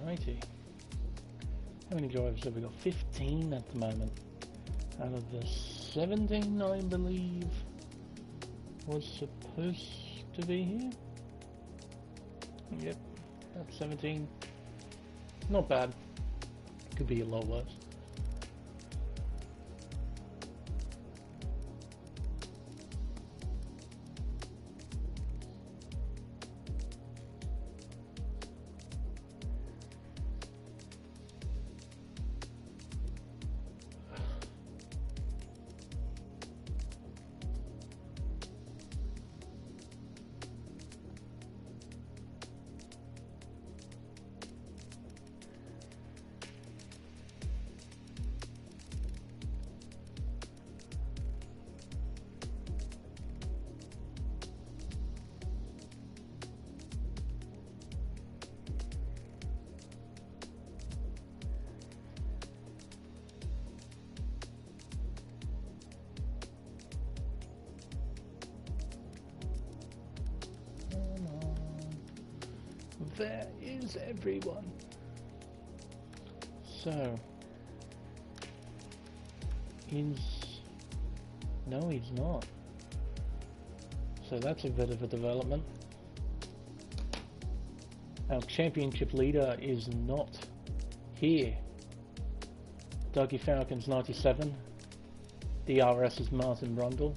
Righty. How many drivers have we got? 15 at the moment. Out of the 17, I believe, was supposed to be here. Yep, that's 17. Not bad. Could be a lot worse. There is everyone. So, no, he's not. So that's a bit of a development. Our championship leader is not here. Dougie Falcons 97. DRS's Martin Rundle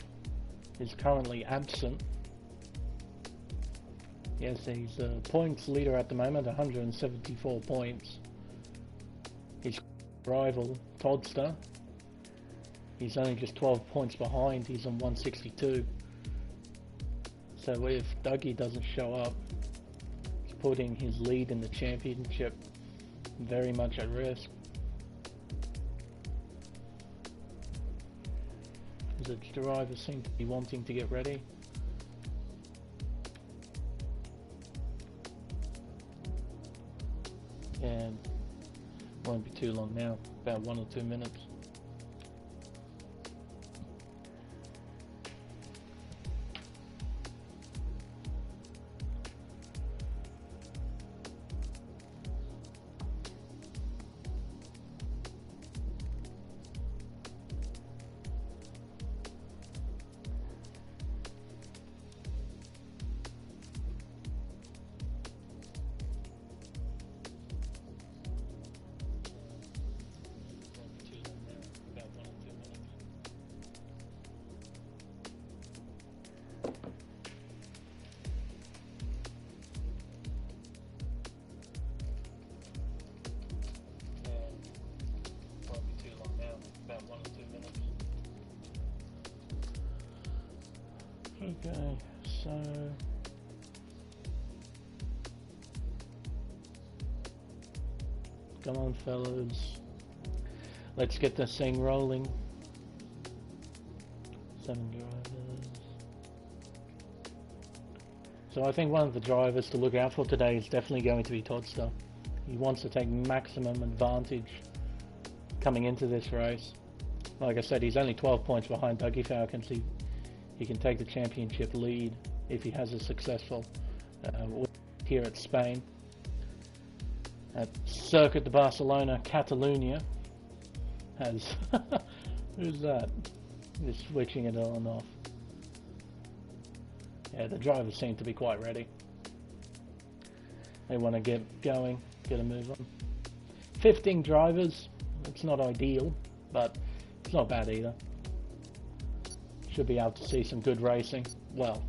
is currently absent. Yes, he's points leader at the moment, 174 points. His rival, Toddster, he's only just 12 points behind, he's on 162. So if Dougie doesn't show up, he's putting his lead in the championship very much at risk. The drivers seem to be wanting to get ready. And won't be too long now, about 1 or 2 minutes. Okay, so come on fellas, let's get this thing rolling. 7 drivers. So I think one of the drivers to look out for today is definitely going to be Toddster. He wants to take maximum advantage coming into this race. Like I said, he's only 12 points behind Dougie Falcons. He can take the championship lead if he has a successful here at Spain. At Circuit de Barcelona, Catalunya has... who's that? Just switching it on and off. Yeah, the drivers seem to be quite ready. They want to get going, get a move on. 15 drivers, it's not ideal, but it's not bad either. Should be able to see some good racing. Well,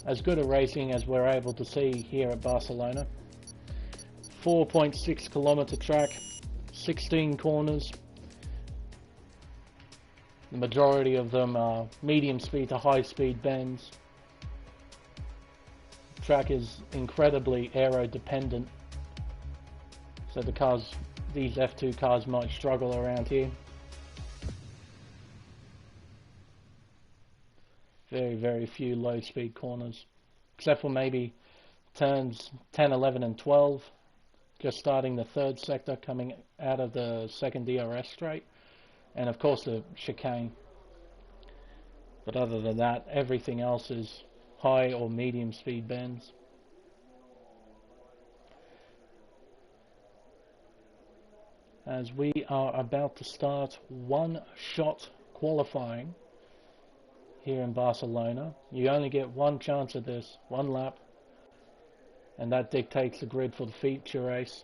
as good a racing as we're able to see here at Barcelona. 4.6 kilometer track, 16 corners. The majority of them are medium speed to high speed bends. The track is incredibly aero dependent, so these F2 cars might struggle around here. Very, very few low speed corners, except for maybe turns 10, 11 and 12, just starting the third sector coming out of the second DRS straight, and of course the chicane. But other than that, everything else is high or medium speed bends. as we are about to start one-shot qualifying here in Barcelona. You only get one chance at this, one lap, and that dictates the grid for the feature race.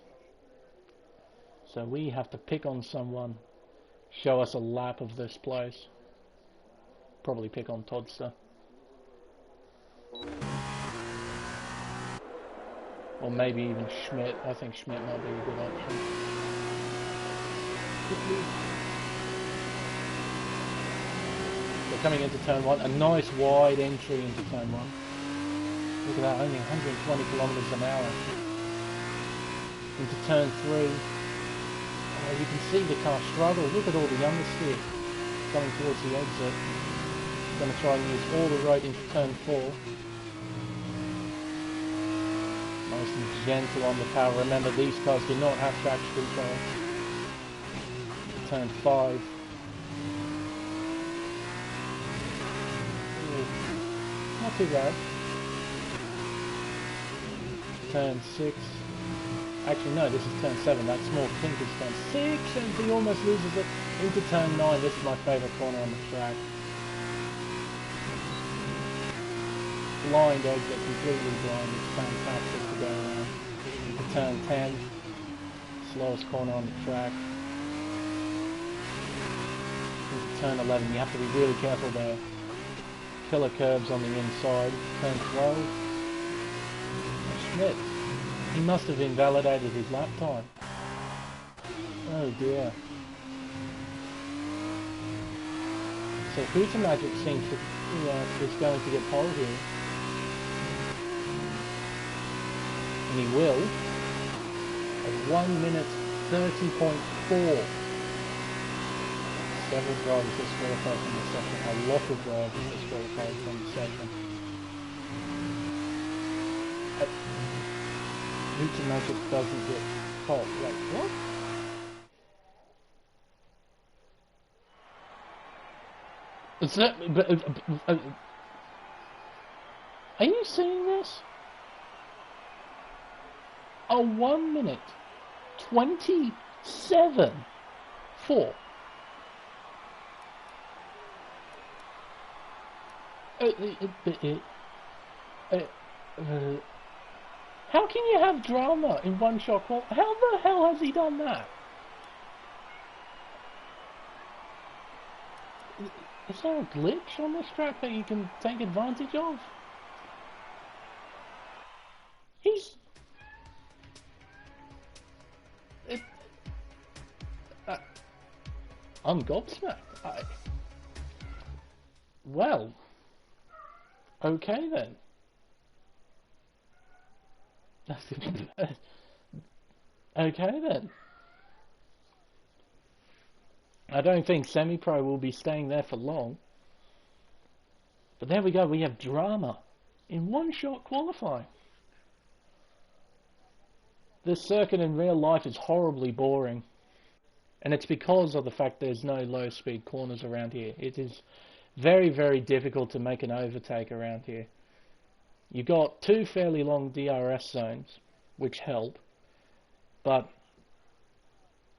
So we have to pick on someone, show us a lap of this place. Probably pick on Toddster. Or maybe even Schmidt. I think Schmidt might be a good option. We're coming into turn 1. A nice wide entry into turn 1. Look at that, only 120 kilometers an hour. Into turn 3. You can see the car struggle. Look at all the understeer coming towards the exit. I'm going to try and use all the road into turn 4. Nice and gentle on the power. Remember, these cars do not have traction control. Turn 5. Ooh, not too bad. Turn 6. Actually, no, this is turn 7. That small kink is turn 6, and he almost loses it. Into turn 9. This is my favourite corner on the track. Blind exit, completely blind. It's fantastic to go around. Into turn 10. Slowest corner on the track. Into turn 11. You have to be really careful there. Killer curves on the inside. Turn 12. Schmidt. He must have invalidated his lap time. Oh dear. So Future Magic seems to, is going to get pole here. And he will. At 1 minute 30.4. Several drivers disqualified from the session. A lot of drivers disqualified from the session. Future Magic doesn't get caught. Like, what? Is that, are you seeing this? A 1 minute 27.4. How can you have drama in one shot? How the hell has he done that? Is there a glitch on this track that you can take advantage of? He's... I'm gobsmacked. Well, okay then. Okay then. I don't think Semi-Pro will be staying there for long. But there we go, we have drama in one-shot qualifying. This circuit in real life is horribly boring. And it's because of the fact there's no low-speed corners around here. It is very, very difficult to make an overtake around here. You've got 2 fairly long DRS zones, which help. But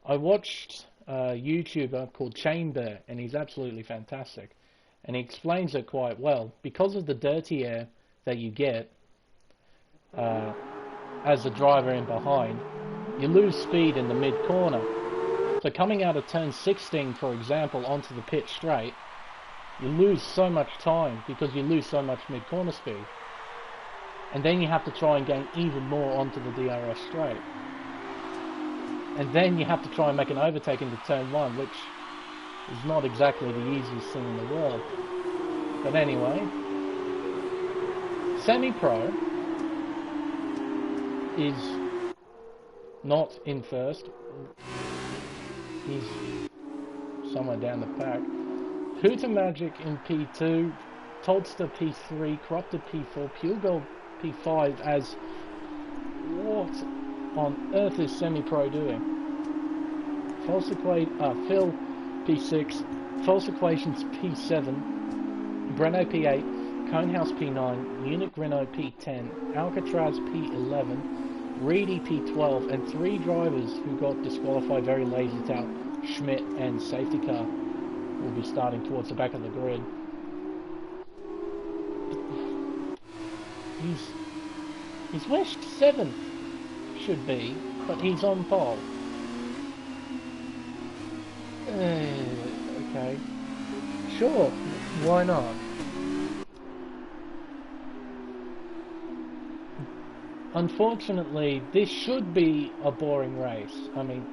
I watched a YouTuber called Chamber, and he's absolutely fantastic. And he explains it quite well. Because of the dirty air that you get as a driver in behind, you lose speed in the mid-corner. So coming out of turn 16, for example, onto the pit straight, you lose so much time because you lose so much mid-corner speed. And then you have to try and gain even more onto the DRS straight. And then you have to try and make an overtake into turn 1, which is not exactly the easiest thing in the world. But anyway, Semi-Pro is not in first. He's somewhere down the pack. Hooter Magic in P2, Toddster P3, Corrupted P4, Pure Gold P5 as... What on earth is Semi-Pro doing? Phil P6, False Equations P7, Breno P8, Conehouse P9, Munich Renault P10, Alcatraz P11, Reedy P12, and 3 drivers who got disqualified very lazy out, Schmidt and safety car, will be starting towards the back of the grid. He's wished 7th, should be, but he's on pole. Okay. Sure, why not? Unfortunately, this should be a boring race. I mean,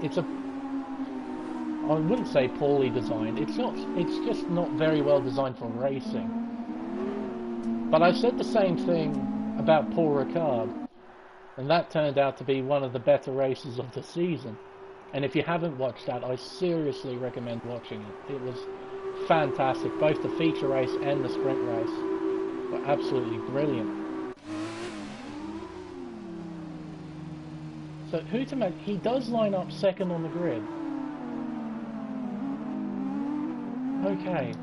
it's a... I wouldn't say poorly designed. It's not. It's just not very well designed for racing. But I said the same thing about Paul Ricard, and that turned out to be one of the better races of the season. And if you haven't watched that, I seriously recommend watching it. It was fantastic. Both the feature race and the sprint race were absolutely brilliant. So Hutamak, he does line up second on the grid. Okay.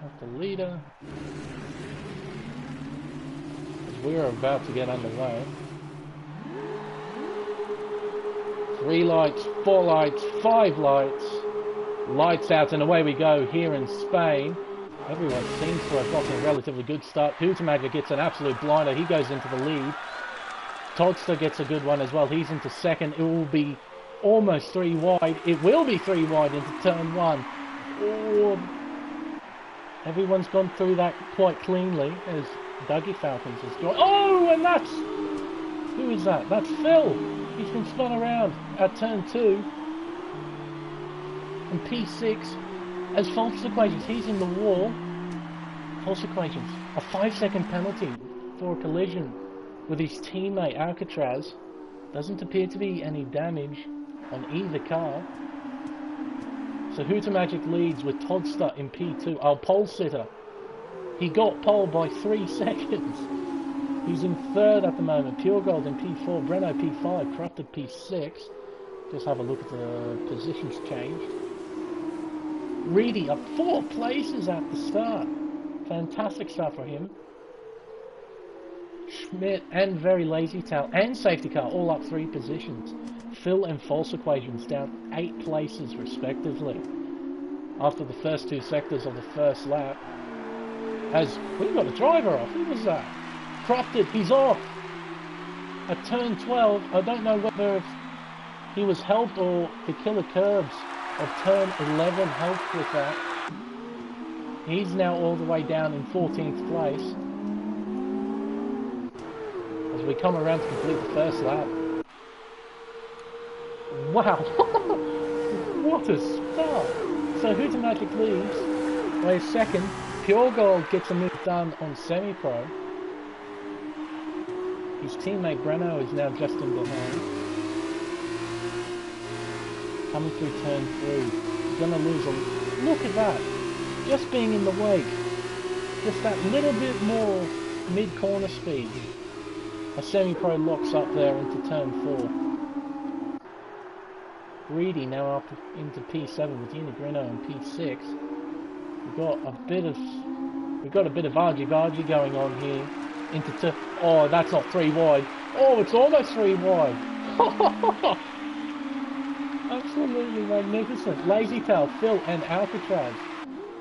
That's the leader. We're about to get underway. 3 lights, 4 lights, 5 lights. Lights out and away we go here in Spain. Everyone seems to have gotten a relatively good start. Hutemager gets an absolute blinder. He goes into the lead. Todster gets a good one as well. He's into second. It will be almost 3 wide. It will be 3 wide into turn 1. Oh, everyone's gone through that quite cleanly as Dougie Falcons has joined. Oh, and that's... Who is that? That's Phil. He's been spun around at turn 2. And P6 as false equations. He's in the wall. False equations. A 5-second penalty for a collision with his teammate Alcatraz. Doesn't appear to be any damage on either car. So Hutamagic leads with Todster in P2. Oh, pole sitter. He got pole by 3 seconds. He's in 3rd at the moment. Pure Gold in P4. Breno P5. Corrupted P6. Just have a look at the positions changed. Reedy up 4 places at the start. Fantastic start for him. Schmidt and Very Lazy Tail and Safety Car all up 3 positions. Phil and False Equations down 8 places respectively. After the first 2 sectors of the first lap. As we got a driver off. Who was that? Corrupted, he's off. At turn 12, I don't know whether he was helped or the killer curves of turn 11 helped with that. He's now all the way down in 14th place. As we come around to complete the first lap. Wow! What a start! So Hutamagic leads by a second. Pure Gold gets a move done on semi-pro. His teammate Breno is now just in behind. Coming through turn 3. He's gonna lose a... Look at that! Just being in the wake. Just that little bit more mid-corner speed. A semi-pro locks up there into turn 4. Reedy now up into P7 with Unigrino and P6. We've got a bit of argy-bargy going on here. Oh, that's not 3 wide. Oh, it's almost 3 wide. Absolutely magnificent. Lazy Tail, Phil, and Alcatraz.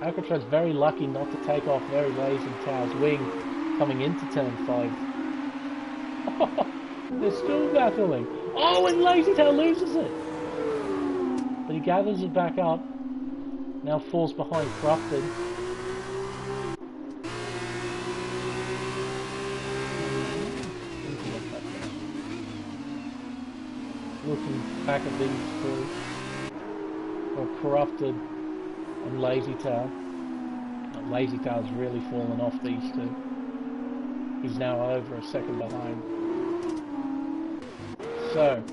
Alcatraz very lucky not to take off Very Lazy Tail's wing coming into turn 5. They're still battling. Oh, and Lazy Tail loses it. But he gathers it back up. Now falls behind Corrupted. Looking back at these 2. Or Corrupted and Lazy Tail. Lazy Tail's really fallen off these 2. He's now over a second behind. So,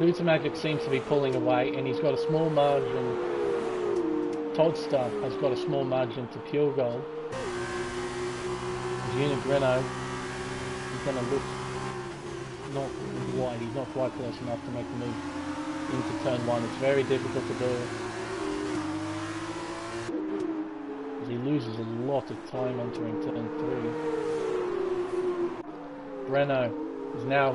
Hutamagic seems to be pulling away, and he's got a small margin. Todster has got a small margin to Pure Gold. Unigrino, he's going to look not wide, he's not quite close enough to make the move into turn 1. It's very difficult to do. loses a lot of time entering turn 3. Breno is now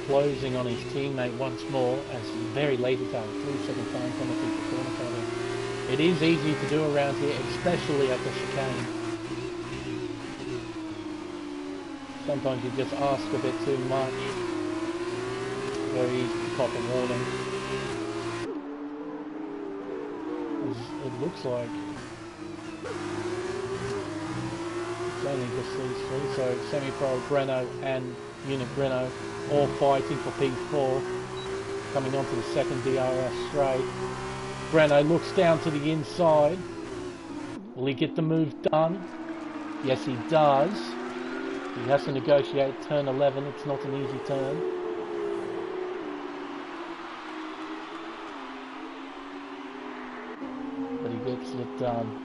closing on his teammate once more as very late attack, 3-second time penalty for corner cutting. It is easy to do around here, especially at the chicane. Sometimes you just ask a bit too much. Very easy to cop a warning. It looks like it's only just these three, so Semi-Pro, Breno and Unit Breno all fighting for P4, coming onto the second DRS straight. Breno looks down to the inside. Will he get the move done? Yes, he does. He has to negotiate turn 11. It's not an easy turn. But he gets it done.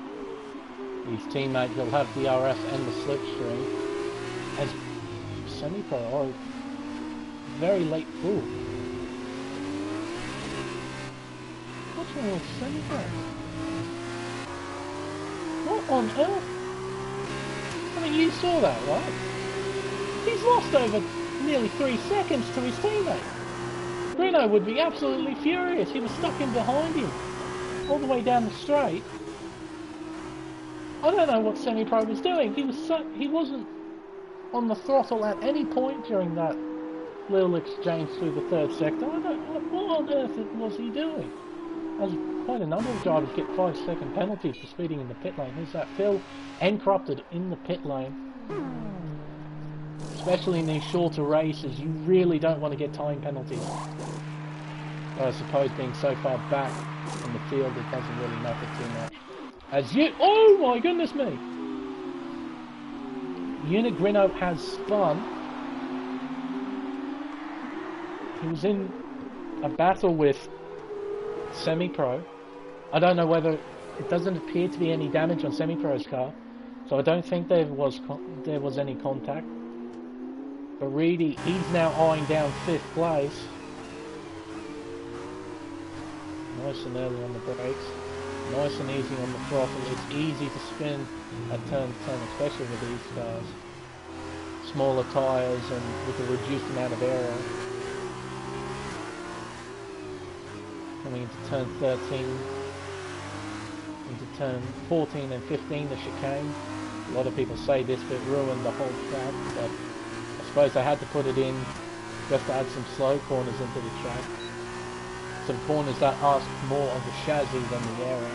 His teammate will have DRS and the slipstream. As Semi-Pro, oh, very late pull. What's wrong with Semi-Pro? What on earth? I mean, you saw that, right? He's lost over nearly 3 seconds to his teammate. Breno would be absolutely furious. He was stuck in behind him, all the way down the straight. I don't know what Semi-Pro was doing. He wasn't on the throttle at any point during that little exchange through the third sector. I don't know what on earth was he doing. As quite a number of drivers get 5-second penalties for speeding in the pit lane. Here's that Phil and Corrupted in the pit lane. Especially in these shorter races, you really don't want to get time penalties. But I suppose being so far back in the field, it doesn't really matter too much. As you, oh my goodness me! Unit Grino has spun. He was in a battle with Semi-Pro. I don't know whether, it doesn't appear to be any damage on Semi-Pro's car, so I don't think there was any contact. But Reedy, he's now eyeing down 5th place. Nice and early on the brakes. Nice and easy on the throttle. It's easy to spin at turn 10, especially with these cars. Smaller tyres and with a reduced amount of aero. Coming into turn 13, into turn 14 and 15, the chicane. A lot of people say this bit ruined the whole track, but I suppose they had to put it in just to add some slow corners into the track. Some corners that ask more of the chassis than the aero.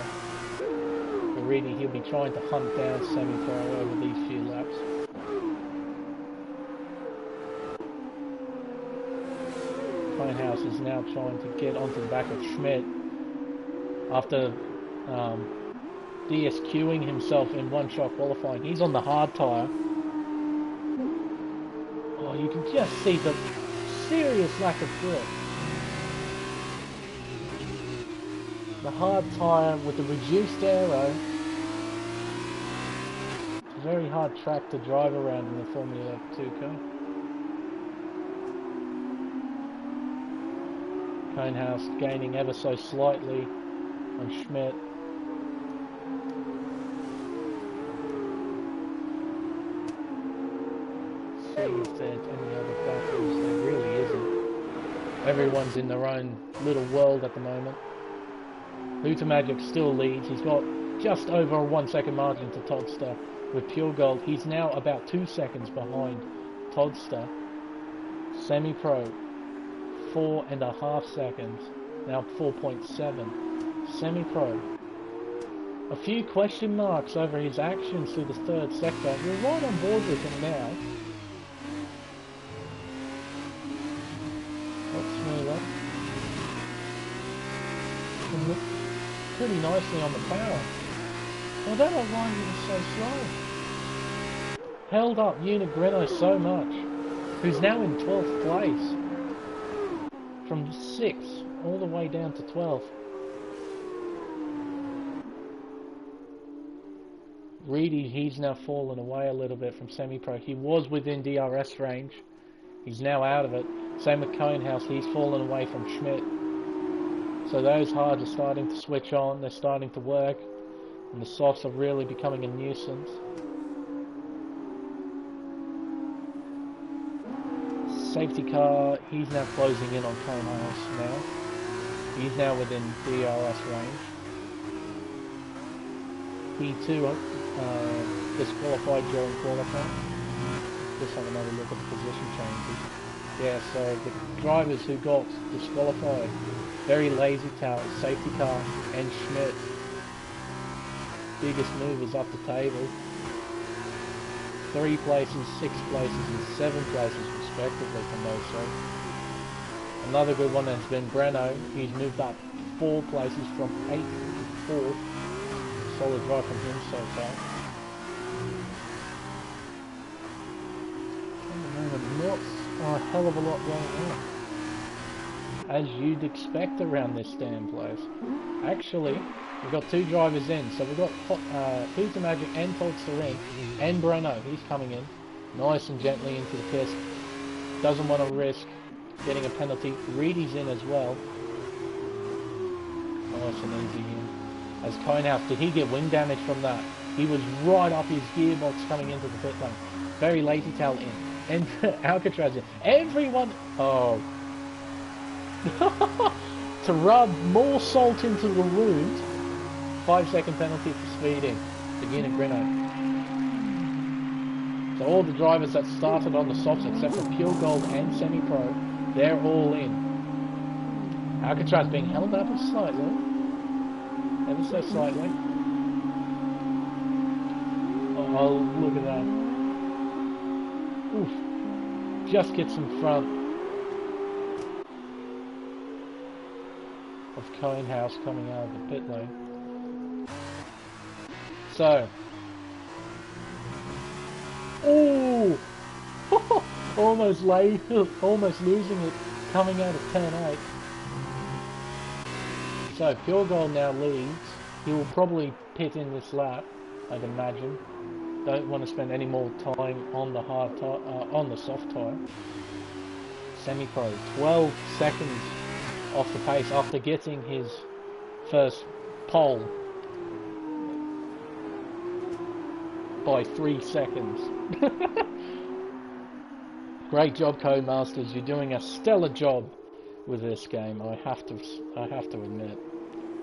But really, he'll be trying to hunt down Semi-Pro over these few laps. House is now trying to get onto the back of Schmidt after DSQing himself in one-shot qualifying. He's on the hard tyre. Oh, you can just see the serious lack of grip. The hard tyre with the reduced aero. It's a very hard track to drive around in the Formula 2 car. Conehouse gaining ever so slightly on Schmidt. See if there's any other battles. There really isn't. Everyone's in their own little world at the moment. Luta Magic still leads. He's got just over a 1-second margin to Toddster. With Pure Gold, he's now about 2 seconds behind Toddster. Semi-Pro, 4.5 seconds, now 4.7. Semi-Pro, a few question marks over his actions through the third sector. We're right on board with him now. Let's smooth up. And look pretty nicely on the power. I don't know why he was so slow. Held up Unit Greno so much, who's now in 12th place. From 6th all the way down to 12th. Reedy, he's now fallen away a little bit from Semi-Pro. He was within DRS range. He's now out of it. Same with Conehouse, he's fallen away from Schmidt. So those hards are starting to switch on. They're starting to work. And the softs are really becoming a nuisance. Safety car, he's now closing in on Conehouse now. He's now within DRS range. He too disqualified during qualifying. Let's have another look at the position changes. Yeah, so the drivers who got disqualified, very lazy towers, safety car and Schmidt. Biggest movers up the table. 3 places, 6 places and 7 places respectively from those two. Another good one has been Breno. He's moved up 4 places from 8th to 4th. Solid drive from him so far. At the moment, not a hell of a lot going on, as you'd expect around this damn place. Actually, we've got 2 drivers in, so we've got Hooter Magic and Todster in, and Breno, he's coming in, nice and gently into the pit. Doesn't want to risk getting a penalty. Reedy's in as well. Nice and easy in. As Conehouse, did he get wing damage from that? He was right up his gearbox coming into the pit lane. Very lazy tail in. And Alcatraz in. Everyone... Oh. To rub more salt into the wound, 5-second penalty for speeding. Begin at Greno. So all the drivers that started on the softs, except for Pure Gold and Semi-Pro, they're all in. Alcatraz being held up slightly. Ever so slightly. Oh, look at that. Oof. Just gets in front of Conehouse coming out of the pit lane. So. Oh! almost losing it, coming out of turn 8. So Pure Gold now leads. He will probably pit in this lap, I'd imagine. Don't want to spend any more time on the on the soft tyre. Semi-Pro, 12 seconds off the pace after getting his first pole by 3 seconds. Great job, Codemasters. You're doing a stellar job with this game. I have to admit,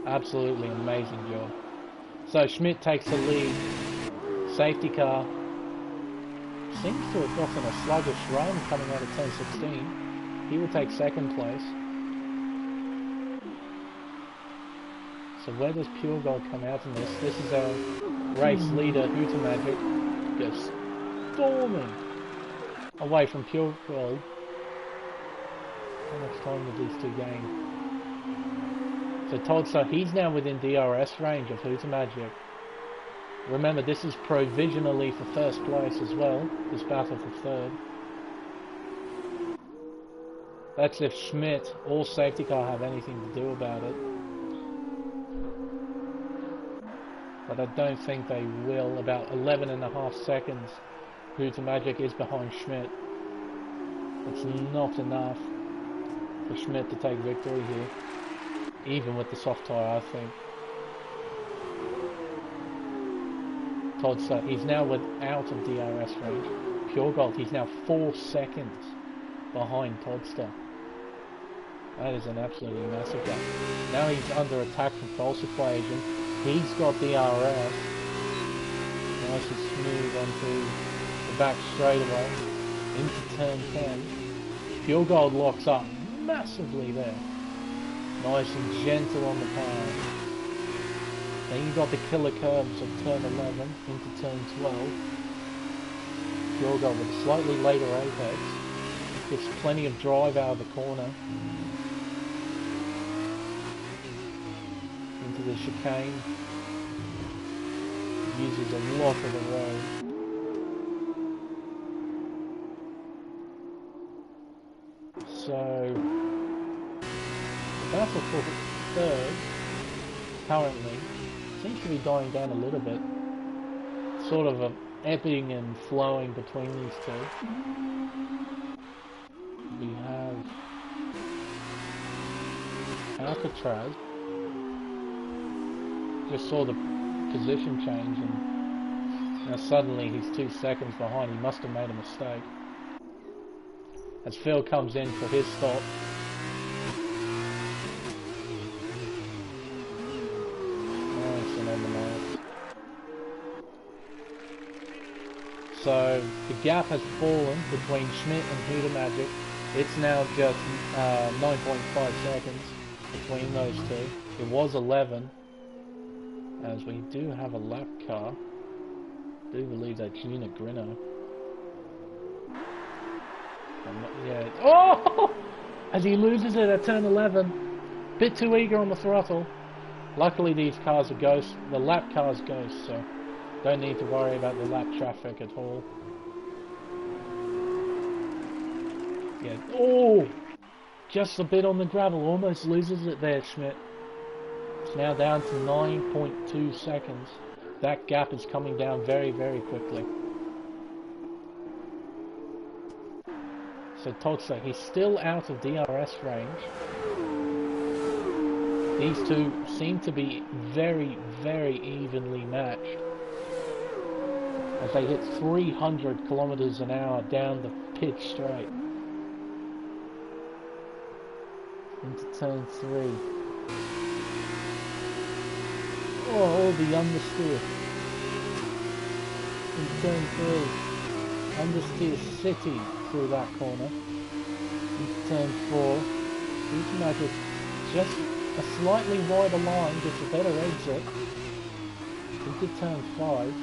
absolutely amazing job. So Schmidt takes the lead. Safety car seems to have gotten a sluggish run coming out of turn 16. He will take 2nd place. So where does Pure Gold come out in this? This is our race leader, Hooter Magic, goes storming away from Pure Gold. How much time did these two gain? So Todster, he's now within DRS range of Hooter Magic. Remember, this is provisionally for 1st place as well, this battle for 3rd. That's if Schmidt or Safety Car have anything to do about it. But I don't think they will. About 11.5 seconds. Hooter Magic is behind Schmidt. It's not enough for Schmidt to take victory here. Even with the soft tyre, I think. Todster, he's now out of DRS range. Pure Gold, he's now 4 seconds behind Todster. That is an absolutely massive gap. Now he's under attack from False Equation. He's got DRS. Nice and smooth onto the back straightaway. Into turn 10. Pure Gold locks up massively there. Nice and gentle on the pass. Then you've got the killer curves of turn 11 into turn 12. Pure Gold with a slightly later apex. Gets plenty of drive out of the corner. Into the chicane. Uses a lot of the road. So, the battle for 3rd currently seems to be dying down a little bit. Sort of ebbing and flowing between these two. We have Alcatraz. Just saw the position change, and now suddenly he's 2 seconds behind. He must have made a mistake. As Phil comes in for his stop. Nice and on the mark. So the gap has fallen between Schmidt and Huda Magic. It's now just 9.5 seconds between those two. It was 11, as we do have a lap car. I do believe that's Unit Grino. Yeah. Oh! As he loses it at turn 11. Bit too eager on the throttle. Luckily these cars are ghosts. The lap car's ghost, so don't need to worry about the lap traffic at all. Yeah. Oh! Just a bit on the gravel. Almost loses it there, Schmidt. It's now down to 9.2 seconds. That gap is coming down very, very quickly. So Todster, he's still out of DRS range. These two seem to be very, very evenly matched. As they hit 300 kilometers an hour down the pit straight. Into turn 3. Oh, the understeer. In turn 3. Understeer City through that corner. Into turn 4. Huda Magic just a slightly wider line, gets a better exit. Into turn 5.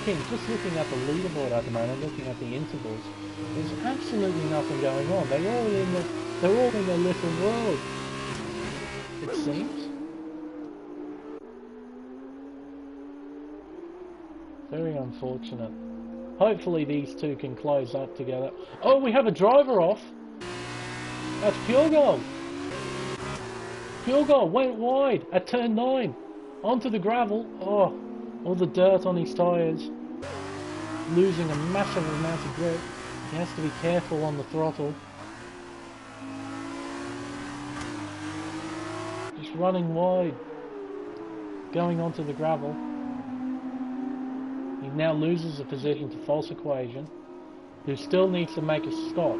Just looking at the leaderboard at the moment, looking at the intervals, there's absolutely nothing going on. They're all in their little world, it seems. Very unfortunate. Hopefully these two can close up together. Oh, we have a driver off. That's Pure Gold. Pure Gold went wide at turn 9. Onto the gravel. Oh. All the dirt on his tyres, losing a massive amount of grip. He has to be careful on the throttle. Just running wide, going onto the gravel. He now loses a position to False Equation, who still needs to make a stop.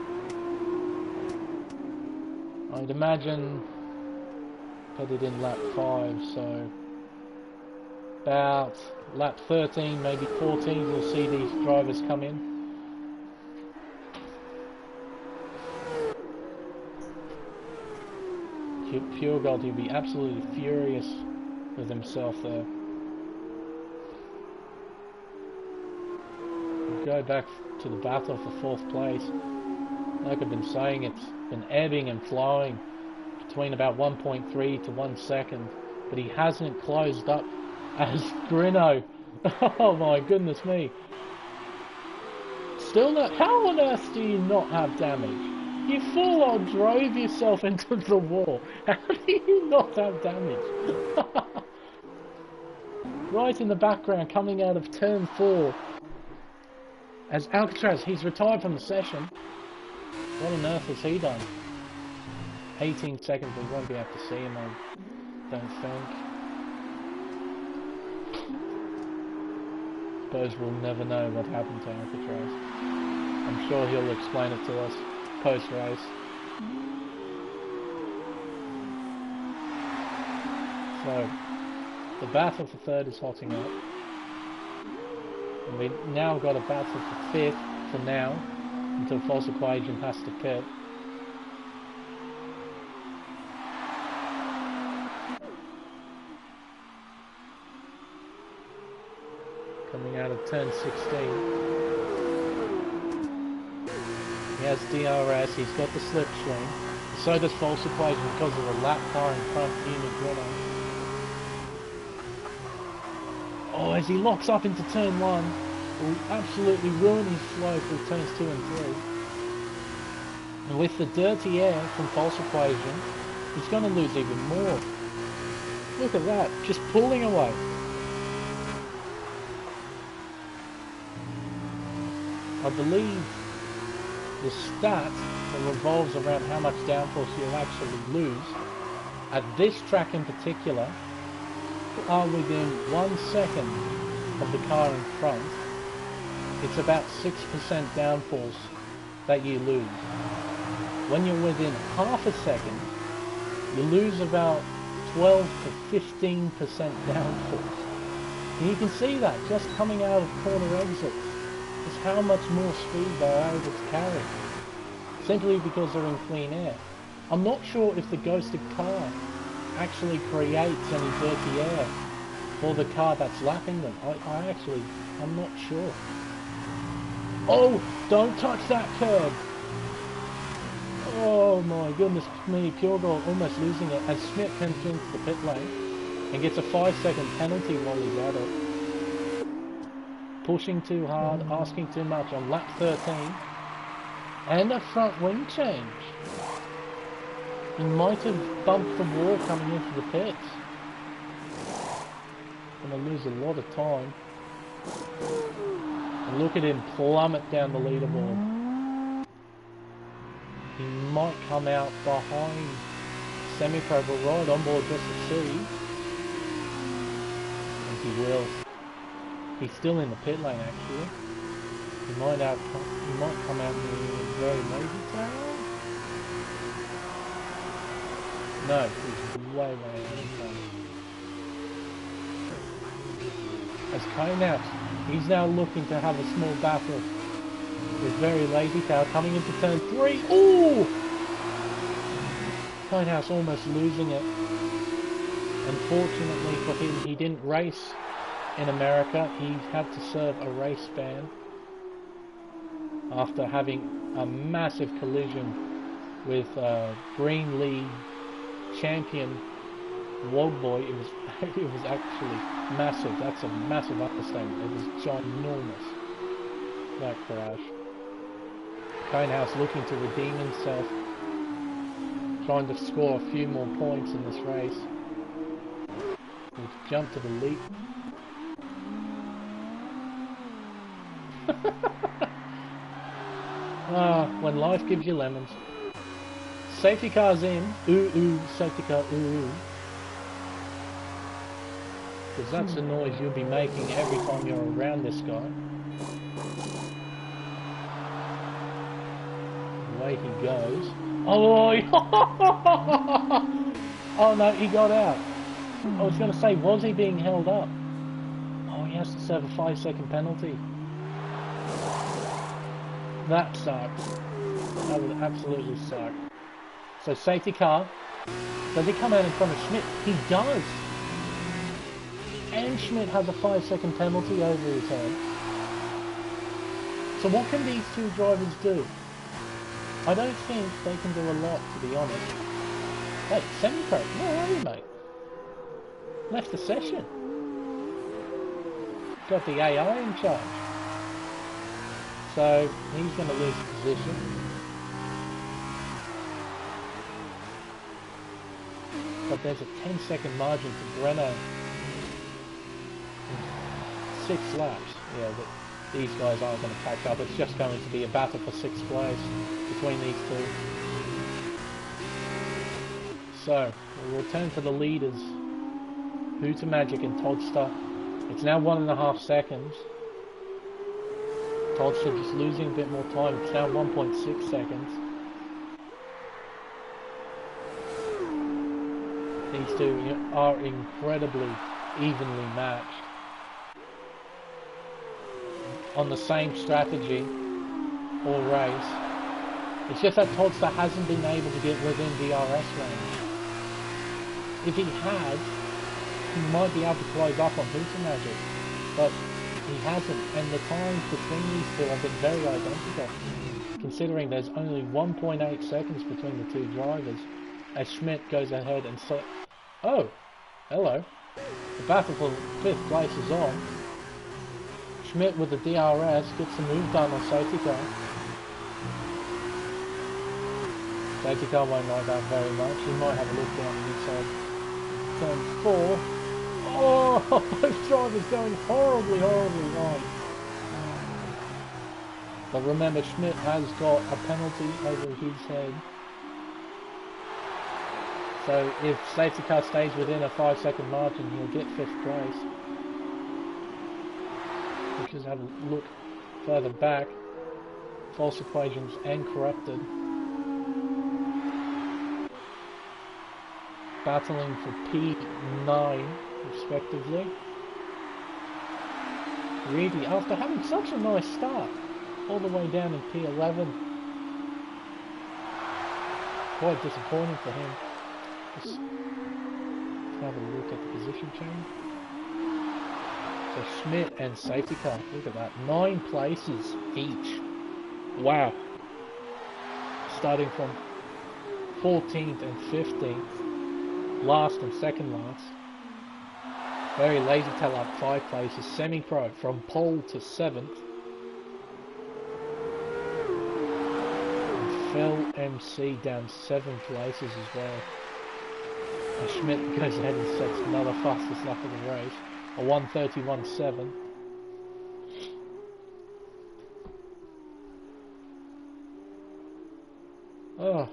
I'd imagine put it in lap 5, so about lap 13, maybe 14, we'll see these drivers come in. Pure Gold, he'll be absolutely furious with himself there. We'll go back to the battle for 4th place. Like I've been saying, it's been ebbing and flowing between about 1.3 to 1 second, but he hasn't closed up as Grino. Oh my goodness me. Still not. How on earth do you not have damage? You full on drove yourself into the wall. How do you not have damage? Right in the background, coming out of turn 4. As Alcatraz, he's retired from the session. What on earth has he done? 18 seconds, we won't be able to see him, I don't think. Suppose we'll never know what happened to Alcatraz. I'm sure he'll explain it to us post-race. So, the battle for 3rd is hotting up. And we've now got a battle for 5th for now, until False Equation has to pit. Coming out of turn 16. He has DRS, he's got the slipstream. So does False Equation because of the lap car in front Unit Grino. Oh, as he locks up into turn 1, will absolutely ruin his flow through turns 2 and 3. And with the dirty air from False Equation, he's going to lose even more. Look at that, just pulling away. I believe the stat It revolves around how much downforce you'll actually lose. At this track in particular, you are within 1 second of the car in front. It's about 6% downforce that you lose. When you're within half a second, you lose about 12 to 15% downforce. And you can see that just coming out of corner exits is how much more speed they're able to carry, simply because they're in clean air. I'm not sure if the ghosted car actually creates any dirty air for the car that's lapping them. I'm not sure. Oh, don't touch that curb. Oh my goodness me, Pure Gold almost losing it as Schmidt comes into the pit lane and gets a 5-second penalty while he's at it. Pushing too hard, asking too much on lap 13. And a front wing change. He might have bumped the wall coming into the pits. Gonna lose a lot of time. And look at him plummet down the leaderboard. He might come out behind Semi-Pro, but right on board just to see. And he will. He's still in the pit lane actually. He might come out in the very lazy tail. No, he's way inside. As Konaps, he's now looking to have a small battle with very lazy tail coming into turn 3. Ooh! Konaps almost losing it. Unfortunately for him, he didn't race in America. He had to serve a race ban after having a massive collision with Green League champion Wogboy. It was actually massive. That's a massive understatement. It was ginormous, that crash. Conehouse looking to redeem himself, trying to score a few more points in this race. We'll jump to the lead. When life gives you lemons. Safety car's in. Ooh, safety car, ooh. Because that's the noise you'll be making every time you're around this guy. Away he goes. Oh, oh no, he got out. I was going to say, was he being held up? Oh, he has to serve a 5-second penalty. That sucks. That would absolutely suck. So safety car. Does he come out in front of Schmidt? He does. And Schmidt has a 5-second penalty over his head. So what can these two drivers do? I don't think they can do a lot, to be honest. Hey, Semi-Pro, where are you, mate? Left the session. Got the AI in charge. So he's going to lose position. But there's a 10-second margin to Breno. 6 laps. Yeah, but these guys aren't going to catch up. It's just going to be a battle for 6th place between these two. So we'll return to the leaders, Hooter Magic and Toddster. It's now 1.5 seconds. Toddster just losing a bit more time. It's now 1.6 seconds. These two are incredibly evenly matched on the same strategy all race. It's just that Toddster hasn't been able to get within DRS range. If he had, he might be able to close up on Hooter Magic, but he hasn't, and the times between these two have been very identical, considering there's only 1.8 seconds between the two drivers, as Schmidt goes ahead and oh, hello. The battle for 5th place is on. Schmidt with the DRS gets the move done on safety car. Safety car won't like that very much. He might have a look down the inside. Turn 4. Oh, both drivers going horribly wrong. But remember, Schmidt has got a penalty over his head. So if safety car stays within a 5-second margin, he'll get 5th place. We'll just have a look further back. False equations and corrupted. Battling for P9 respectively. Really, after having such a nice start, all the way down in P11. Quite disappointing for him. Just have a look at the position change. So Schmidt and safety car, look at that, 9 places each. Wow. Starting from 14th and 15th, last and second last. Very lazy tail up 5 places. Semi-pro from pole to 7th. And Phil MC down 7 places as well. And Schmidt goes ahead and sets another fastest lap of the race. A 1:31.7. Oh,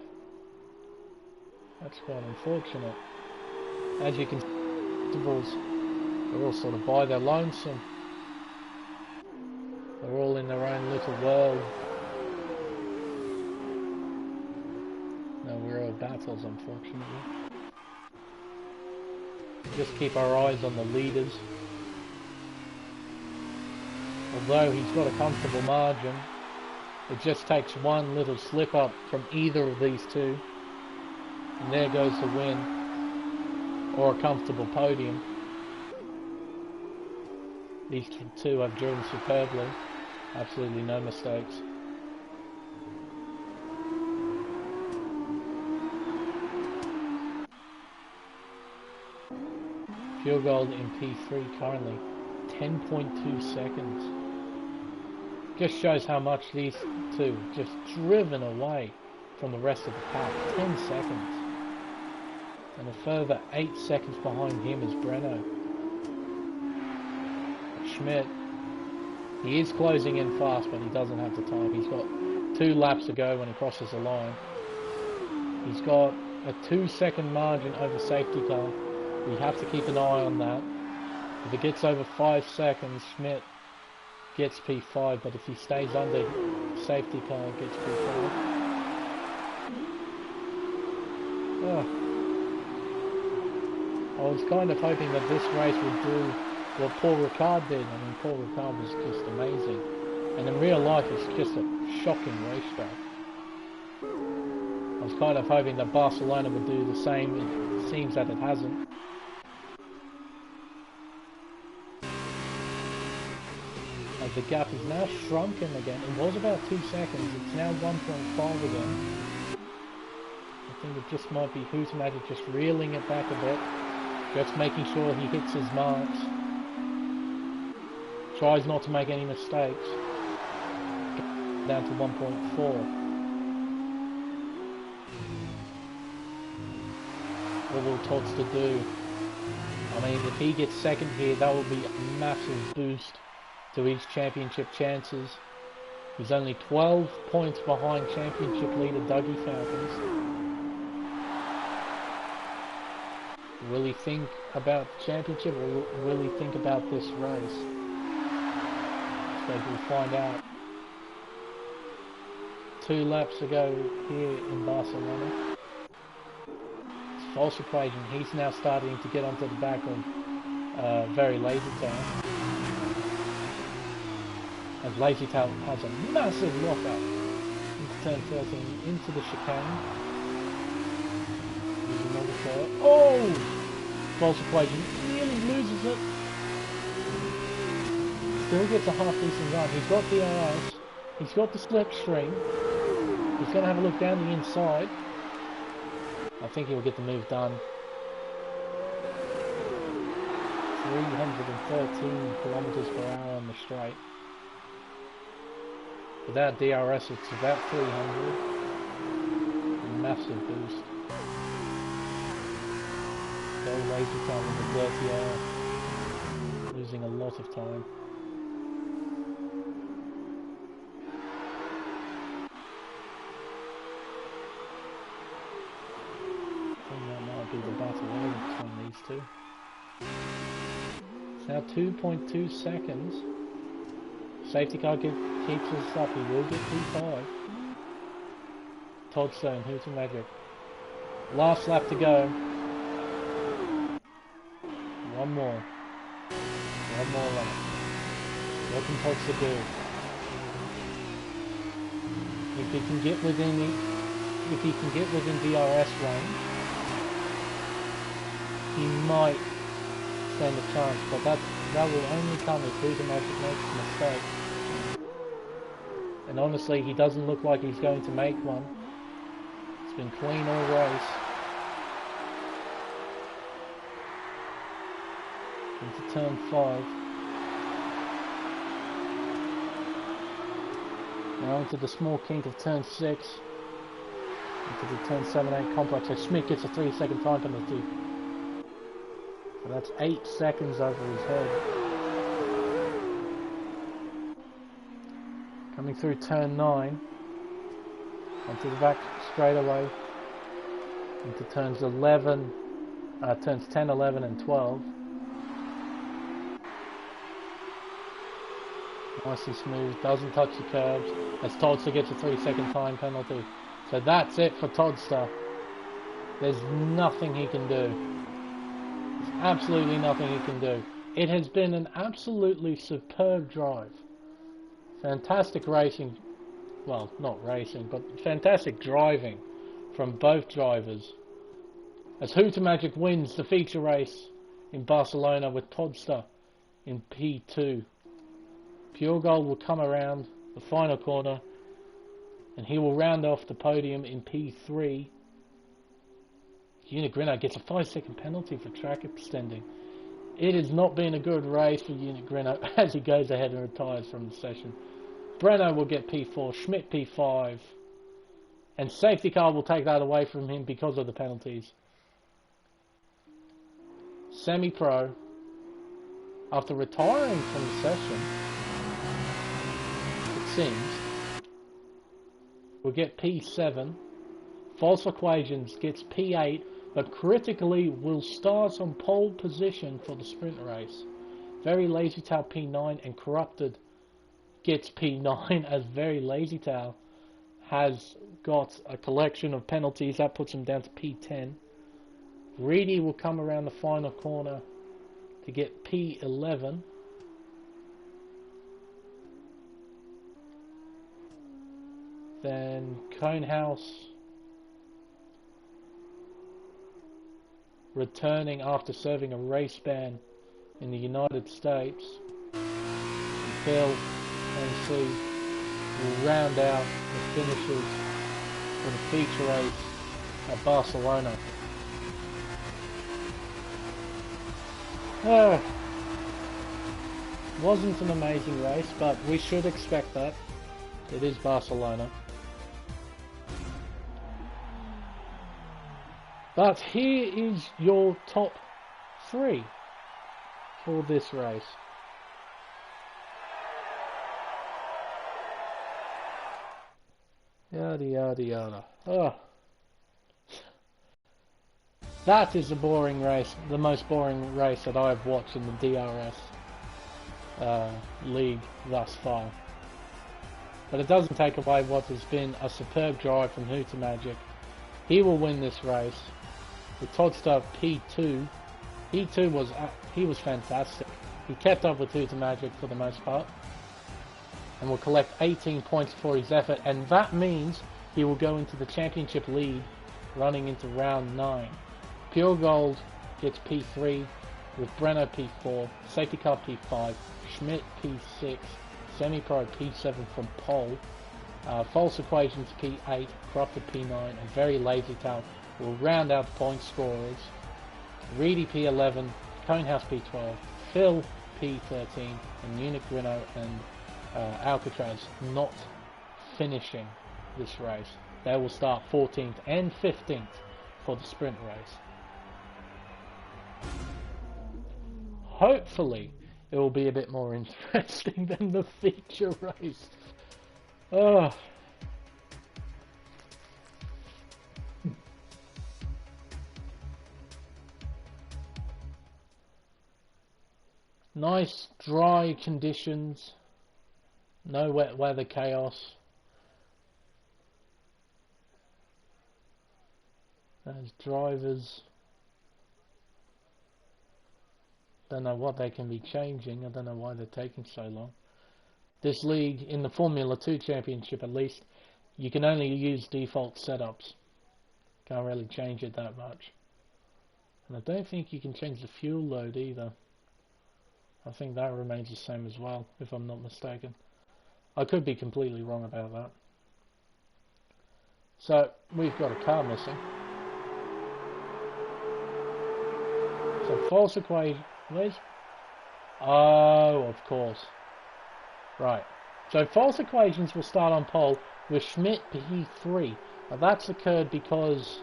that's quite unfortunate. As you can see, they're all sort of by their lonesome. They're all in their own little world. No real battles, unfortunately. Just keep our eyes on the leaders. Although he's got a comfortable margin, it just takes one little slip up from either of these two, and there goes the win, or a comfortable podium. These two have driven superbly, absolutely no mistakes. Fuel gold in P3 currently 10.2 seconds. Just shows how much these two just driven away from the rest of the pack. 10 seconds. And a further 8 seconds behind him is Breno. Schmidt, he is closing in fast, but he doesn't have the time. He's got 2 laps to go when he crosses the line. He's got a 2-second margin over safety car. We have to keep an eye on that. If it gets over 5 seconds, Schmidt gets P5, but if he stays under safety car, gets P5. Oh. I was kind of hoping that this race would do what Paul Ricard did. I mean, Paul Ricard was just amazing. And in real life, it's just a shocking racetrack. I was kind of hoping that Barcelona would do the same. It seems that it hasn't. As the gap is now shrunken again. It was about 2 seconds. It's now 1.5 again. I think it just might be Husmatter just reeling it back a bit. Just making sure he hits his marks. Tries not to make any mistakes. Down to 1.4. What will Tots to do? I mean, if he gets second here, that will be a massive boost to his championship chances. He's only 12 points behind championship leader Dougie Falcons. Will he think about the championship, or will he think about this race? I suppose we'll find out. 2 laps to go here in Barcelona. It's false equation. He's now starting to get onto the back of very lazy town. As Lazy Tail has a massive lockup into turn 13, into the chicane. Using all the fire. Oh! False equation, really loses it. Still gets a half decent run. He's got DRS. He's got the slipstream. He's going to have a look down the inside. I think he'll get the move done. 313 kilometers per hour on the straight. Without DRS, it's about 300. A massive boost. Go lazy time in the dirty air. Losing a lot of time. too. It's now 2.2 seconds. Safety car keeps us up. He will get P5. Todd Stone, Hooter Magic. Last lap to go. One more. One more lap. What can Todd do? If he can get within DRS range, he might stand a chance, but that will only come if Hooter Magic makes a mistake. And honestly, he doesn't look like he's going to make one. It's been clean all race. Into turn 5. Now into the small kink of turn 6. Into the turn 7-8 complex. So Schmidt gets a 3-second time penalty. So that's 8 seconds over his head. Coming through turn 9. Onto the back straightaway. Into turns 10, 11 and 12. Nice and smooth, doesn't touch the curbs, as Toddster gets a 3-second time penalty. So that's it for Toddster. There's nothing he can do. There's absolutely nothing he can do. It has been an absolutely superb drive. Fantastic racing, well, not racing, but fantastic driving from both drivers. As Hooter Magic wins the feature race in Barcelona with Toddster in P2. Pure Gold will come around the final corner and he will round off the podium in P3. Unit Grinner gets a 5-second penalty for track extending. It has not been a good race for Unit Grinner as he goes ahead and retires from the session. Breno will get P4, Schmidt P5, and safety car will take that away from him because of the penalties. Semi-Pro, after retiring from the session, seems, will get P7. False Equations gets P8, but critically will start on pole position for the sprint race. Very Lazy Tail P9 and Corrupted gets P9 as Very Lazy Tail has got a collection of penalties. That puts him down to P10. Reedy will come around the final corner to get P11. Then Conehouse returning after serving a race ban in the United States. And Phil and C will round out the finishes for the feature race at Barcelona. Wasn't an amazing race, but we should expect that. It is Barcelona. But here is your top 3 for this race. Yada yada yada. Oh. That is a boring race, the most boring race that I've watched in the DRS league thus far. But it doesn't take away what has been a superb drive from Hooter Magic. He will win this race. With Toddster P2, he was fantastic. He kept up with Hooter Magic for the most part, and will collect 18 points for his effort, and that means he will go into the championship lead, running into round 9. Pure Gold gets P3, with Breno P4, Safety Car P5, Schmidt P6, Semi-Pro P7 from pole, False Equations P8, Corrupted P9, and Very Lazy Tail will round out the point scorers. Reedy P11, Conehouse P12, Phil P13, and Munich Renault and Alcatraz not finishing this race. They will start 14th and 15th for the sprint race. Hopefully it will be a bit more interesting than the feature race. Oh. Nice dry conditions, no wet weather chaos. Those drivers, don't know what they can be changing. I don't know why they're taking so long. This league, in the Formula 2 Championship at least, you can only use default setups. Can't really change it that much. And I don't think you can change the fuel load either. I think that remains the same as well, if I'm not mistaken. I could be completely wrong about that. So, we've got a car missing. So, false equation. Where's... Oh, of course. Right. So, false equations will start on pole with Schmidt P3. Now, that's occurred because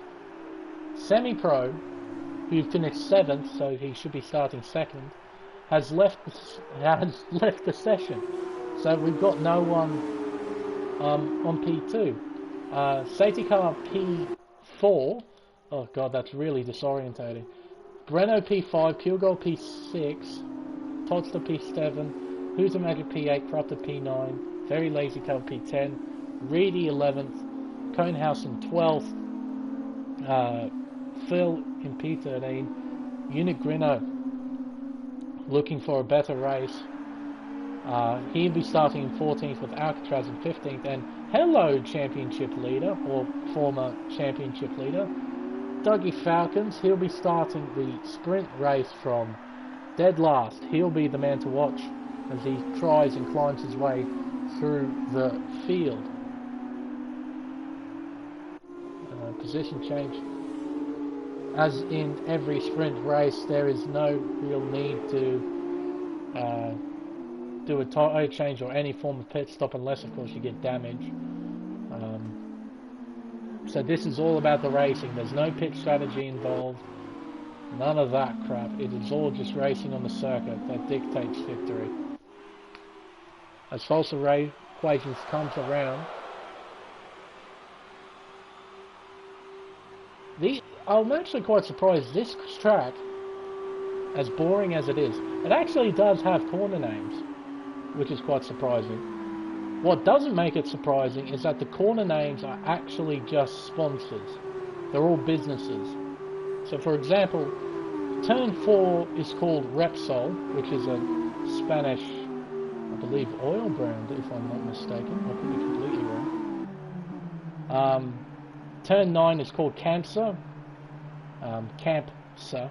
Semi-Pro, who finished 7th, so he should be starting 2nd, has left the session, so we've got no one on P2. Safety car P4. Oh god, that's really disorientating. Breno P5, Pure P6, Todster P7, Who's Magic P8, Corrupted P9, Very Lazy Tail P10, Reedy 11th, Conehouse 12th, Phil in P13, Unit Grino looking for a better race. He'll be starting in 14th with Alcatraz in 15th, and hello championship leader, or former championship leader, Dougie Falcons. He'll be starting the sprint race from dead last. He'll be the man to watch as he tries and climbs his way through the field. Position change. As in every sprint race, there is no real need to do a tyre change or any form of pit stop unless, of course, you get damage. So this is all about the racing. There's no pit strategy involved. None of that crap. It is all just racing on the circuit that dictates victory. As false equations comes around, I'm actually quite surprised this track, as boring as it is, it actually does have corner names, which is quite surprising. What doesn't make it surprising is that the corner names are actually just sponsors. They're all businesses. So for example, turn 4 is called Repsol, which is a Spanish, I believe, oil brand, if I'm not mistaken. I could be completely wrong. Turn 9 is called Campsa. Campsa.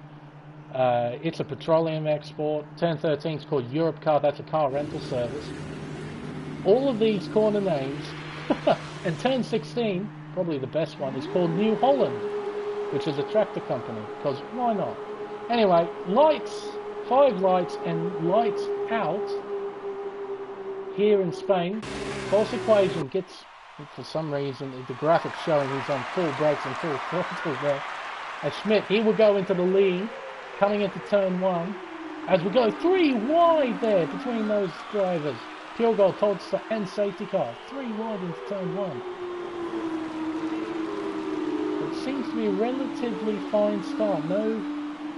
It's a petroleum export. Turn 13 is called Europcar. That's a car rental service. All of these corner names. And turn 16, probably the best one, is called New Holland, which is a tractor company, because why not? Anyway, lights, 5 lights and lights out here in Spain. False equation gets, for some reason, the graphics showing he's on full brakes and full throttle there. And Schmidt, he will go into the lead, coming into turn 1, as we go 3 wide there between those drivers. Pure Gold, Todster and safety car. 3 wide into turn 1. It seems to be a relatively fine start. No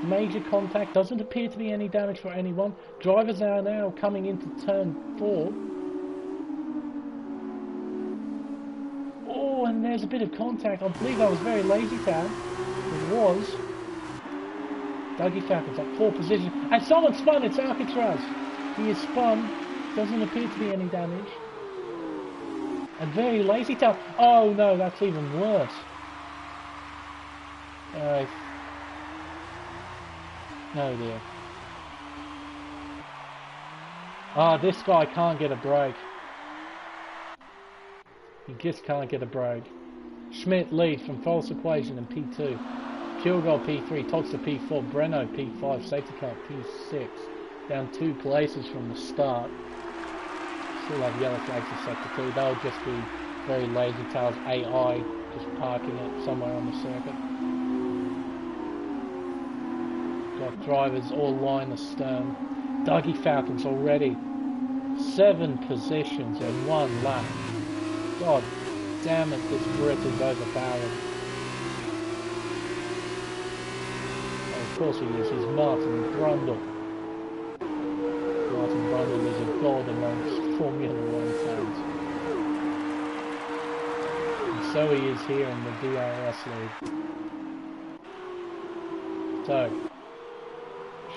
major contact. Doesn't appear to be any damage for anyone. Drivers are now coming into turn 4. Oh, and there's a bit of contact. I believe that was very lazy town. It was. Dougie Falcons up 4 position. And someone spun. It's Alcatraz. He is spun. Doesn't appear to be any damage. And very lazy tail. Oh no, that's even worse. Oh dear. This guy can't get a break. He just can't get a break. Schmidt leads from false equation in P2. Pure Gold P3, Todster P4, Breno P5, safety car P6. Down 2 places from the start. Still have yellow flags in sector 2. They'll just be very lazy tails AI, just parking it somewhere on the circuit. Got drivers all line astern. Dougie Falcons already 7 positions in 1 lap. God damn it, this Brit is overpowered. Oh, of course he is. He's Martin Brundle. Martin Brundle is a god amongst Formula One fans. And so he is here in the DRS lead. So,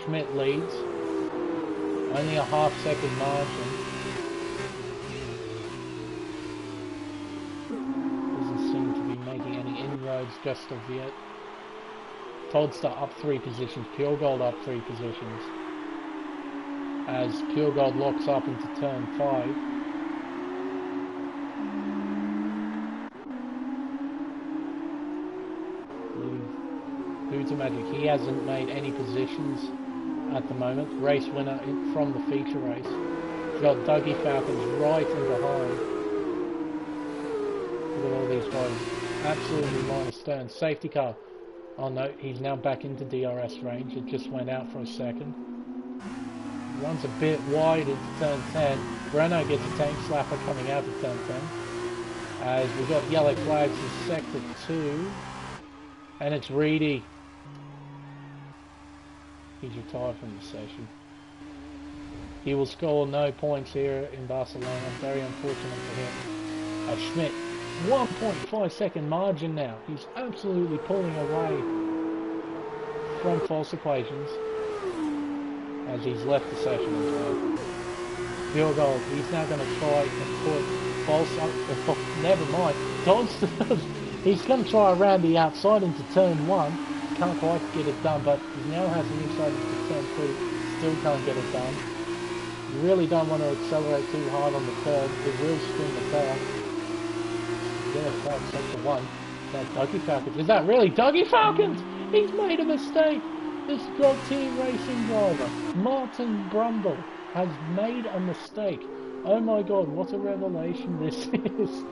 Schmidt leads. Only a half-second margin. Doesn't seem to be making any inroads just of yet. Toddster up 3 positions, Pure Gold up 3 positions. As Pure Gold locks up into turn 5. Due to Magic, he hasn't made any positions at the moment. Race winner from the feature race. We've got Dougie Falcons right in behind. Look at all these guys. Absolutely line astern. Safety car. Oh no, he's now back into DRS range. It just went out for a second. Runs a bit wide into turn 10. Breno gets a tank slapper coming out of turn 10. As we've got yellow flags in sector 2. And it's Reedy. He's retired from the session. He will score no points here in Barcelona. Very unfortunate for him. Schmidt, 1.5 second margin now. He's absolutely pulling away from False Equations as he's left the session as well. Pure Gold, he's now going to try and put False up. Never mind. He's going to try around the outside into turn 1. Can't quite get it done, but he now has an inside into turn 3. Still can't get it done. You really don't want to accelerate too hard on the curb. It will spin the car. Yeah, that's sector 1. That Dougie Falcons. Is that really Dougie Falcons? He's made a mistake. This God tier racing driver, Martin Brundle, has made a mistake. Oh my god, what a revelation this is.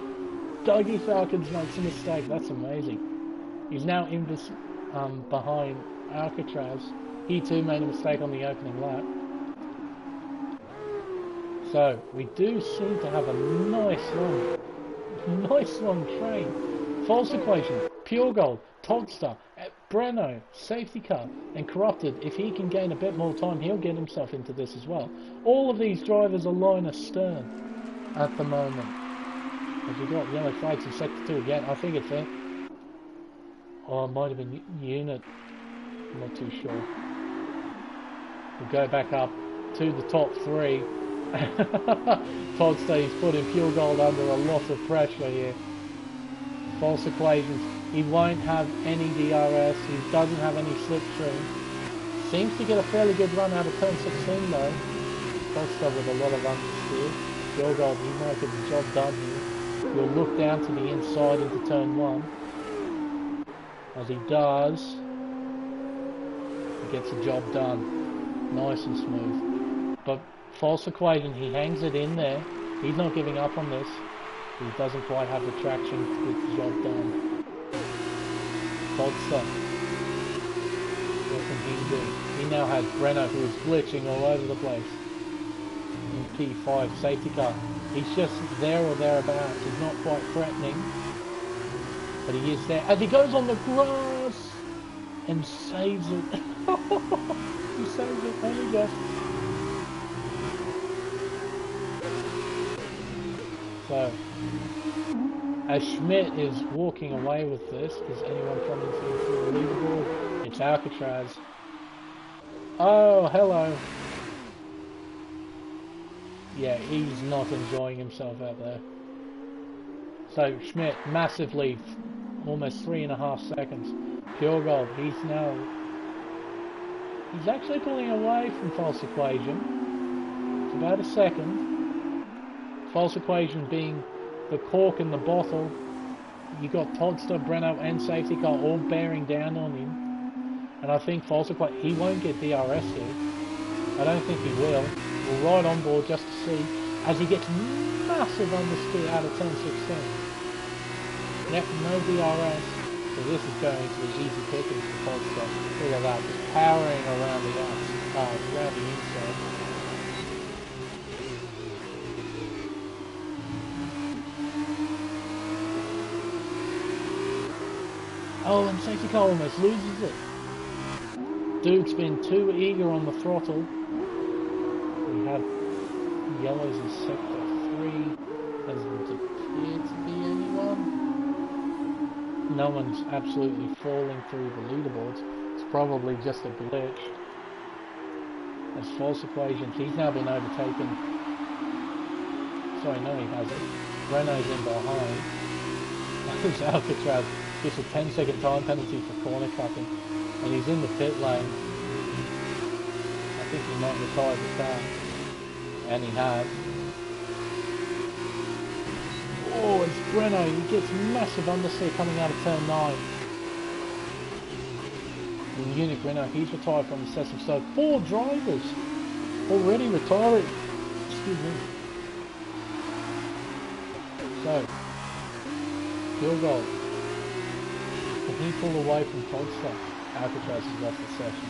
Dougie Falcons makes a mistake. That's amazing. He's now in this behind Alcatraz. He too made a mistake on the opening lap. So we do seem to have a nice long train. False Equation, Pure Gold, Toddster, Breno, Safety Car, and Corrupted. If he can gain a bit more time, he'll get himself into this as well. All of these drivers are line astern at the moment. As we got yellow flags in sector 2 again, I think it's it. Or it might have been unit. I'm not too sure. We'll go back up to the top 3. Toddster, he's putting Pure Gold under a lot of pressure here. False Equations. He won't have any DRS. He doesn't have any slipstream. Seems to get a fairly good run out of turn 16 though. Toddster with a lot of understeer. Pure Gold, he might get the job done here. He'll look down to the inside into turn 1. As he does, he gets the job done. Nice and smooth. But False Equation, he hangs it in there. He's not giving up on this. He doesn't quite have the traction to get the job done. Toddster. What can he do? He now has Breno, who is glitching all over the place. In P5, safety car. He's just there or thereabouts. He's not quite threatening. But he is there. As he goes on the grass and saves it. He saves it. There we go. So, as Schmidt is walking away with this, is anyone coming through the leaderboard? It's Alcatraz. Oh, hello. Yeah, he's not enjoying himself out there. So, Schmidt, massive lead. Almost 3.5 seconds. Pure Gold, he's actually pulling away from False Equation. It's about a second. False Equation being the cork in the bottle. You got Toddster, Breno and Safety Car all bearing down on him. And I think False Equation, he won't get DRS here. I don't think he will. We'll ride on board just to see as he gets massive understeer out of turn 16. Yep, no DRS. So this is going to be easy pickings for Toddster. Look at that, just powering around the around the inside. Oh, and Safety Car almost loses it. Dude's been too eager on the throttle. We have yellows in sector 3. Doesn't appear to be anyone. No one's absolutely falling through the leaderboards. It's probably just a glitch. There's false equations. He's now been overtaken. Sorry, no he hasn't. Renault's in behind. There's Alcatraz. Gets a 10-second time penalty for corner cutting. And he's in the pit lane. I think he might retire the car. And he has. Oh, it's Breno. He gets massive understeer coming out of turn 9. And Munich Renault, he's retired from excessive. So 4 drivers already retiring. Excuse me. So, field goal. Can he pull away from Toddster? Alcatraz has left the session.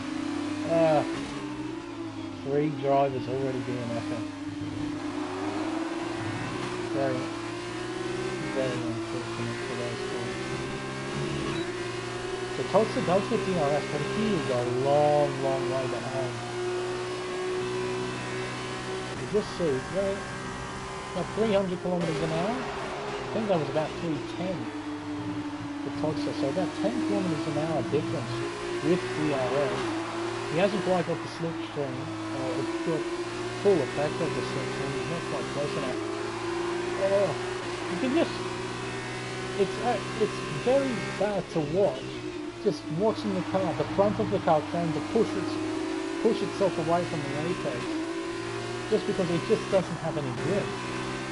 3 drivers already being echoed. Very unfortunate for those points. So Toddster does get DRS, but he is a long way behind. You just see, well, about 300 kilometers an hour. I think that was about 310 for Toddster, so about 10 kilometers an hour difference with DRS. He hasn't quite got the slipstream, or got full effect of the slipstream. He's not quite close enough. Oh, you can just, it's very bad to watch. Just watching the car, the front of the car trying to push itself away from the apex, just because it just doesn't have any grip.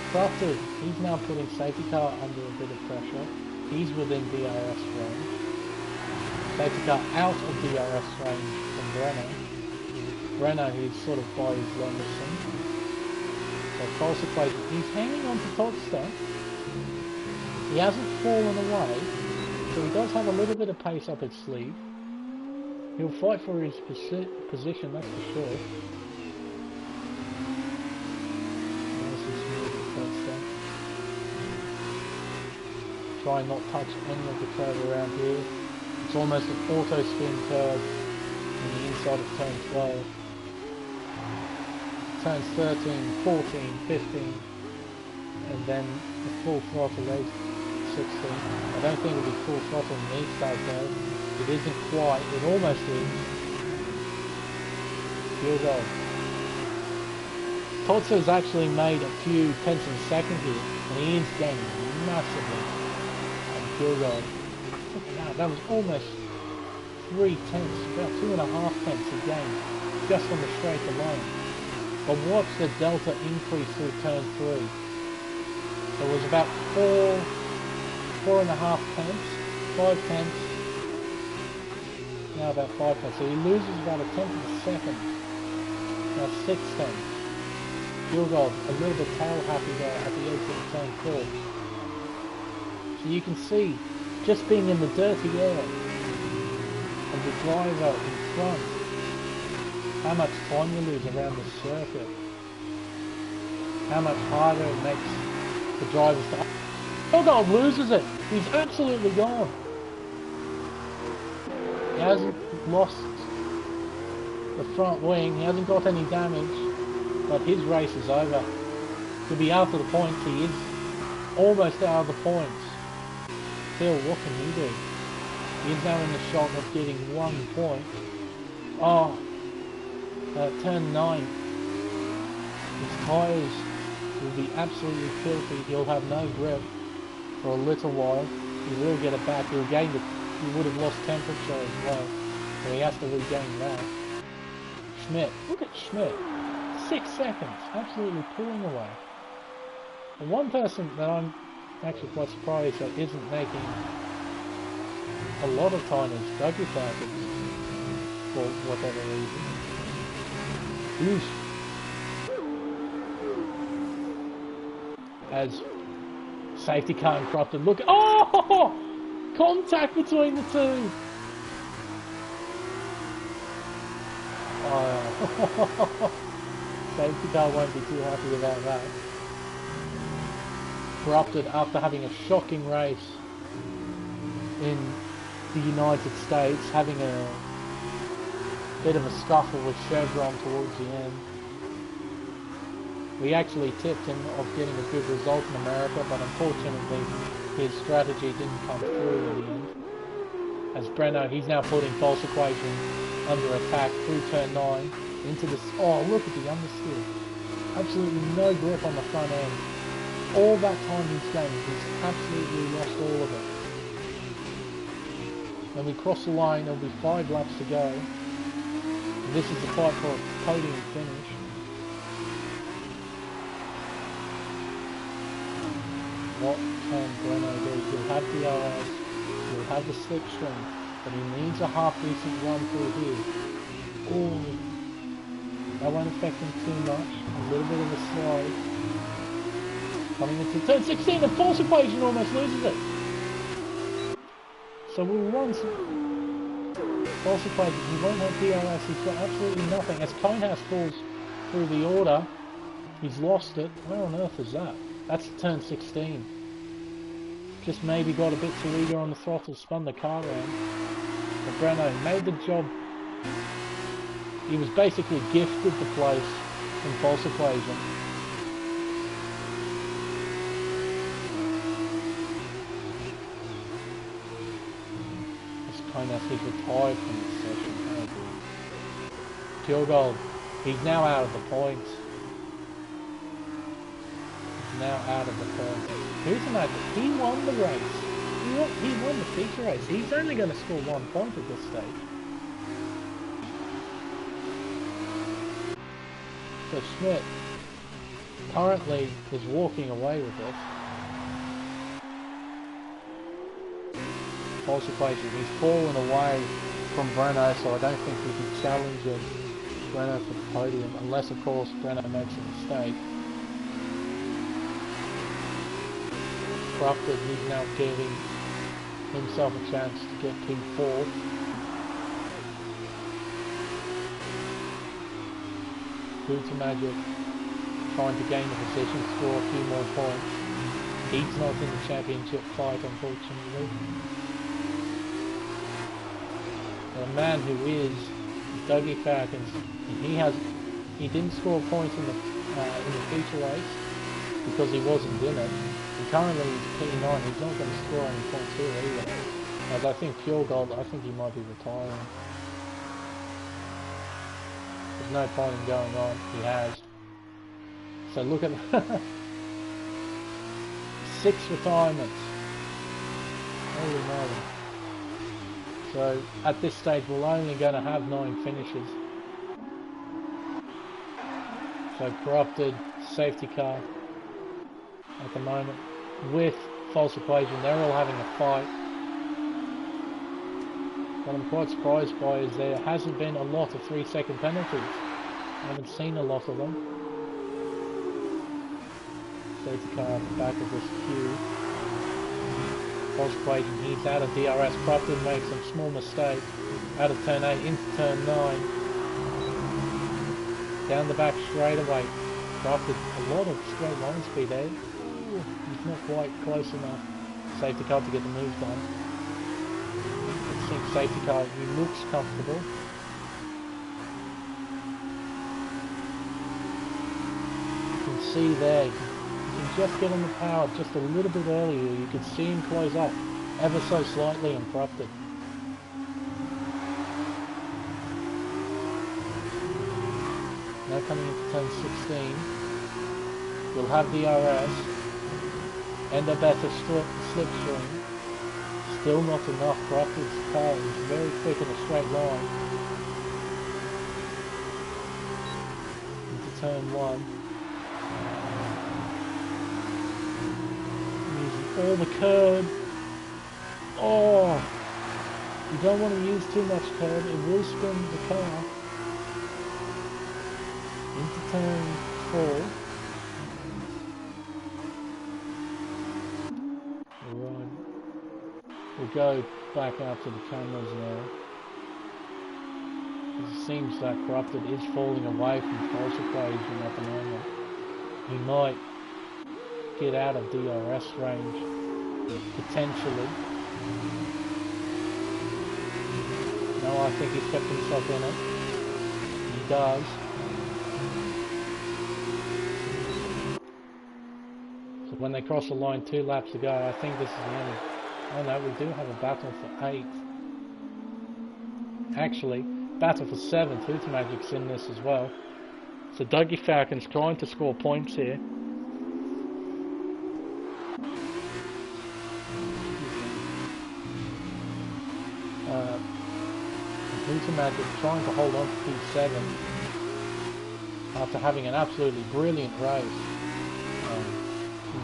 Crafted, he's now putting safety car under a bit of pressure. He's within DRS range. Safety car out of DRS range from Brenner. Brenner, he's sort of by his Lemerson. So false equation. He's hanging on to Toddster. He hasn't fallen away, so he does have a little bit of pace up his sleeve. He'll fight for his position, that's for sure. Try and not touch any of the curve around here. It's almost an auto spin curve on the inside of turn 12. Turns 13, 14, 15, and then the full throttle race 16. I don't think it'll be full throttle on the east side though. It isn't quite, it almost is. Field goal. Toddster's actually made a few tenths of a second here, and he is gaining massively. Field goal. Look at that, that was almost 3 tenths, about 2.5 tenths a gain, just on the straight alone. But watch the delta increase through turn 3. So it was about 4.5 tenths, 5 tenths, now about 5 tenths. So he loses about a tenth of a second, now 6 tenths. Field goal, a little bit tail happy there at the exit of turn 4. So you can see, just being in the dirty air and the driver in front, how much time you lose around the circuit, how much harder it makes the drivers to... Oh God, loses it! He's absolutely gone! He hasn't lost the front wing, he hasn't got any damage, but his race is over. To be out of the points, he is almost out of the points. Still, what can he do? He's now in the shot of getting 1 point. Oh, turn 9. His tyres will be absolutely filthy. He'll have no grip for a little while. He will get it back. He'll gain the... He would have lost temperature as well, so he has to regain that. Schmidt, look at Schmidt. 6 seconds, absolutely pulling away. And one person that I'm actually quite surprised that isn't making a lot of time is Dougie Falcons for whatever reason. Oosh. As safety car and Crofton look, oh! Contact between the two! Oh. Safety car won't be too happy about that. Corrupted after having a shocking race in the United States, having a bit of a scuffle with Chevron towards the end. We actually tipped him of getting a good result in America, but unfortunately his strategy didn't come through in the end. As Breno, he's now putting false equation under attack through turn 9 into the... Oh, look at the understeer. Absolutely no grip on the front end. All that time he's gained, he's absolutely lost all of it. When we cross the line, there'll be 5 laps to go. And this is the fight for a podium finish. What can Breno do? He'll have the DRS, he'll have the slipstream, but he needs a half-decent run through here. Oh, that won't affect him too much. A little bit of a slide. Coming into turn 16, the false equation almost loses it. So we'll run some false equation. He won't have DRS, he's got absolutely nothing. As Conehouse falls through the order, he's lost it. Where on earth is that? That's turn 16. Just maybe got a bit too eager on the throttle, spun the car around. But Breno made the job. He was basically gifted the place in false equation. This Conehouse, he's retired from this session. Oh, dear. Pure Gold. He's now out of the points. Now out of the points. Who's the magic? He won the race. He won the feature race. He's only going to score 1 point at this stage. So Schmidt currently is walking away with this. False equation. He's fallen away from Breno, so I don't think he'll be challenging Breno for the podium, unless of course Breno makes a mistake. Crafted, he's now giving himself a chance to get P4. Boots of Magic trying to gain the position, score a few more points. He's not in the championship fight, unfortunately. But a man who is Dougie Falcons, he didn't score points in the feature race because he wasn't in it. And currently he's P9, he's not going to score any points here either. As I think Pure Gold, I think he might be retiring. There's no point in going on, he has. So look at 6 retirements. Holy moly. So at this stage we're only going to have 9 finishes. So Corrupted, Safety Car at the moment with False Equation, they're all having a fight. What I'm quite surprised by is there hasn't been a lot of 3-second penalties. I haven't seen a lot of them. Safety car at the back of this queue. False Equation, he's out of DRS. Crofton makes some small mistake. Out of turn 8 into turn 9. Down the back straight away. Crafted a lot of straight line speed there. Ooh, he's not quite close enough. Safety car to get the move done. Safety car, he looks comfortable. You can see there, you can just get on the power just a little bit earlier. You can see him close up ever so slightly and Corrupted. Now coming into turn 16, we'll have the RS and a better slipstream. Still not enough. Corrupted's car is very quick in a straight line. Into turn 1. Using all the curb. Oh! You don't want to use too much curb, it will spin the car. Into turn 4. We'll go back out to the cameras now. It seems that Corrupted is falling away from False Equation at the moment. He might get out of DRS range, potentially. No, I think he's kept himself in it. He does. When they cross the line 2 laps to go, I think this is the end. Oh no, we do have a battle for 8th. Actually, battle for 7th. Hootamagic's in this as well. So Dougie Falcon's trying to score points here. Hootamagic's trying to hold on to P7 after having an absolutely brilliant race in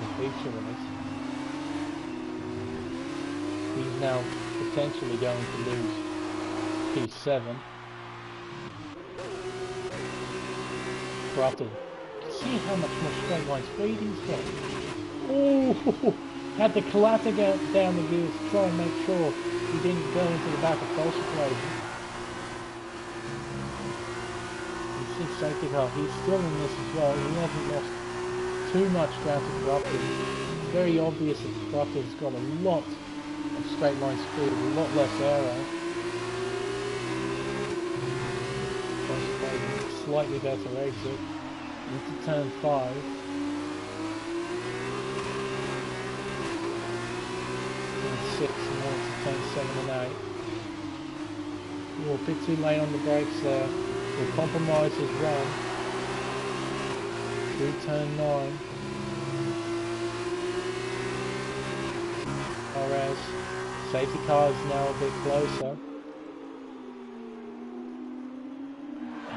the feature race. He's now potentially going to lose P7. After, see how much more straight line speed he's got. Oh, had to clatter down the gears to try and make sure he didn't go into the back of false equation. You see safety car, he's still in this as well. He hasn't lost too much ground to Corrupted. It's very obvious that Corrupted's got a lot of straight line speed, a lot less aero. Slightly better exit into turn 5. Turn 6 and on to turn 7 and 8. Oh, a bit too late on the brakes there. Will compromise his run. Through turn 9. Whereas safety car is now a bit closer.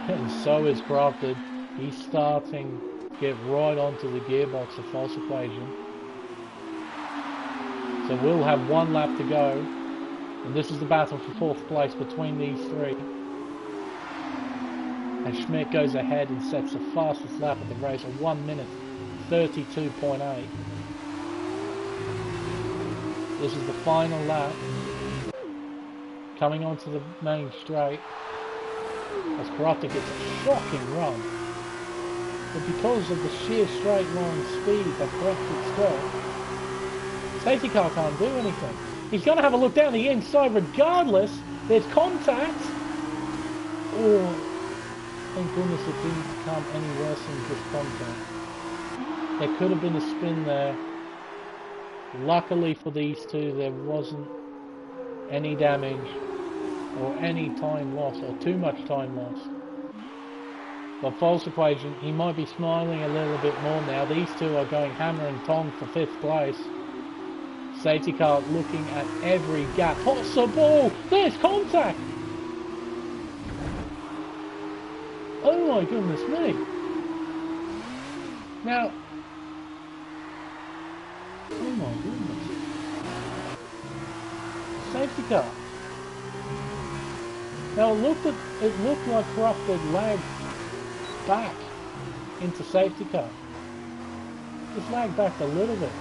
And so is Crafted. He's starting to get right onto the gearbox of false equation. So we'll have 1 lap to go. And this is the battle for 4th place between these 3. And Schmidt goes ahead and sets the fastest lap of the race at 1 minute 32.8. This is the final lap. Coming onto the main straight. As Corrupted gets a shocking run. But because of the sheer straight line speed that Corrupted's got, safety car can't do anything. He's going to have a look down the inside regardless. There's contact. Oh, thank goodness it didn't become any worse than just contact. There could have been a spin there. Luckily for these two, there wasn't any damage or any time lost, or too much time lost. But false equation, he might be smiling a little bit more now. These two are going hammer and tong for 5th place. Safety car looking at every gap possible. There's contact. Oh my goodness me. Now, oh my goodness. Safety car. Now it looked like Corrupted lagged back into safety car. Just lagged back a little bit.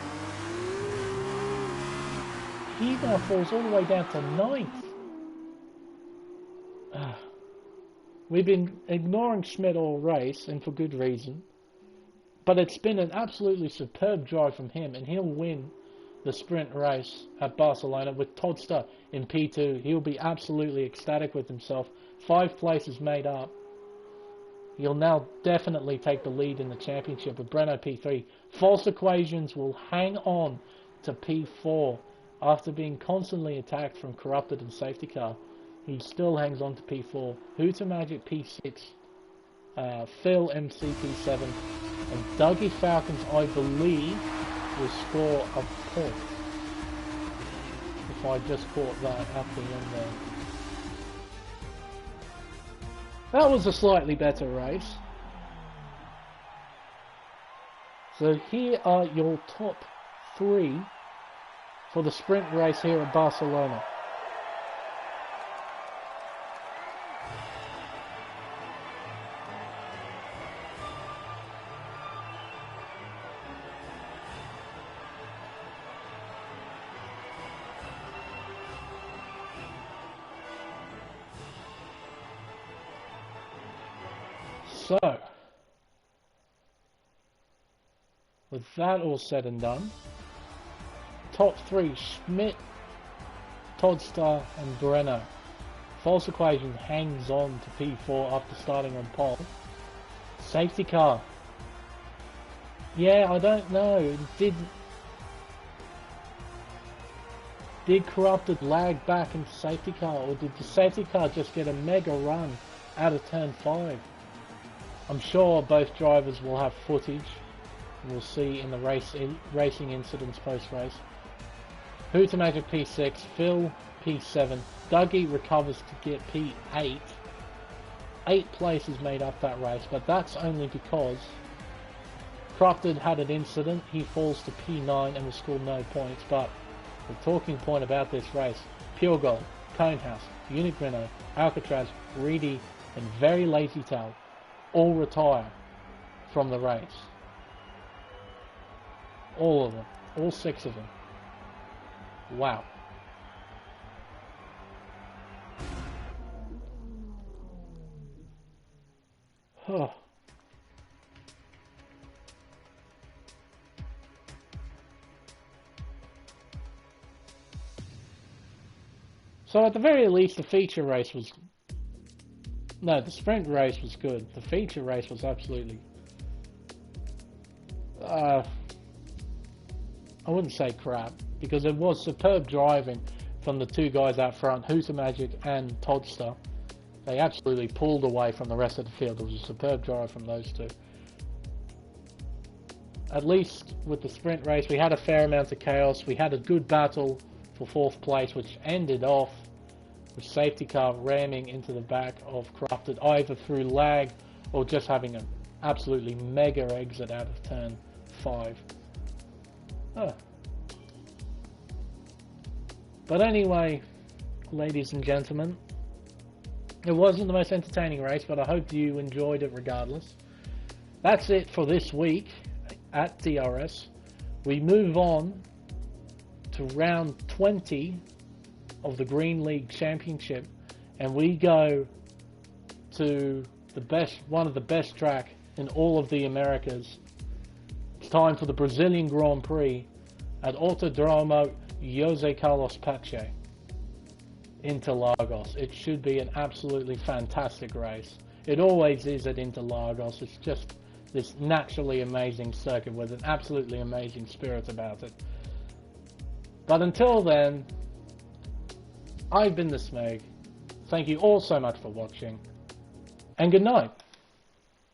He now falls all the way down to 9th. We've been ignoring Schmidt all race, and for good reason. But it's been an absolutely superb drive from him, and he'll win the sprint race at Barcelona with Todster in P2. He'll be absolutely ecstatic with himself. 5 places made up. He'll now definitely take the lead in the championship with Breno P3. False Equations will hang on to P4 after being constantly attacked from Corrupted and Safety Car. He still hangs on to P4. Hootamagik P6. Phil MC P7. And Dougie Falcons, I believe, will score a point. If I just caught that at the end there. That was a slightly better race. So here are your top 3 for the sprint race here at Barcelona. So, with that all said and done, top 3, Schmidt, Todster and Breno. False Equation hangs on to P4 after starting on pole. Safety Car Yeah, I don't know. Did Corrupted lag back into safety car, or did the safety car just get a mega run out of turn 5? I'm sure both drivers will have footage. We'll see in the racing incidents post-race. Hutamagic P6, Phil P7, Dougie recovers to get P8. 8 places made up that race, but that's only because Corrupted had an incident. He falls to P9 and will score no points, but the talking point about this race, Pure Gold, Conehouse, Unigrino, Alcatraz, Reedy, and Very Lazy Tail all retire from the race. All of them. All 6 of them. Wow. Huh. So at the very least, the feature race was... No, the sprint race was good. The feature race was absolutely... I wouldn't say crap, because it was superb driving from the 2 guys out front, Hutamagic and Toddster. They absolutely pulled away from the rest of the field. It was a superb drive from those 2. At least with the sprint race, we had a fair amount of chaos. We had a good battle for 4th place, which ended off with safety car ramming into the back of Corrupted, either through lag or just having an absolutely mega exit out of turn 5. But anyway, ladies and gentlemen, it wasn't the most entertaining race, but I hope you enjoyed it regardless. That's it for this week at DRS. We move on to round 20 of the Green League Championship, and we go to one of the best track in all of the Americas. It's time for the Brazilian Grand Prix at Autodromo José Carlos Pache, Interlagos. It should be an absolutely fantastic race. It always is at Interlagos. It's just this naturally amazing circuit with an absolutely amazing spirit about it. But until then, I've been the Smeg. Thank you all so much for watching, and good night.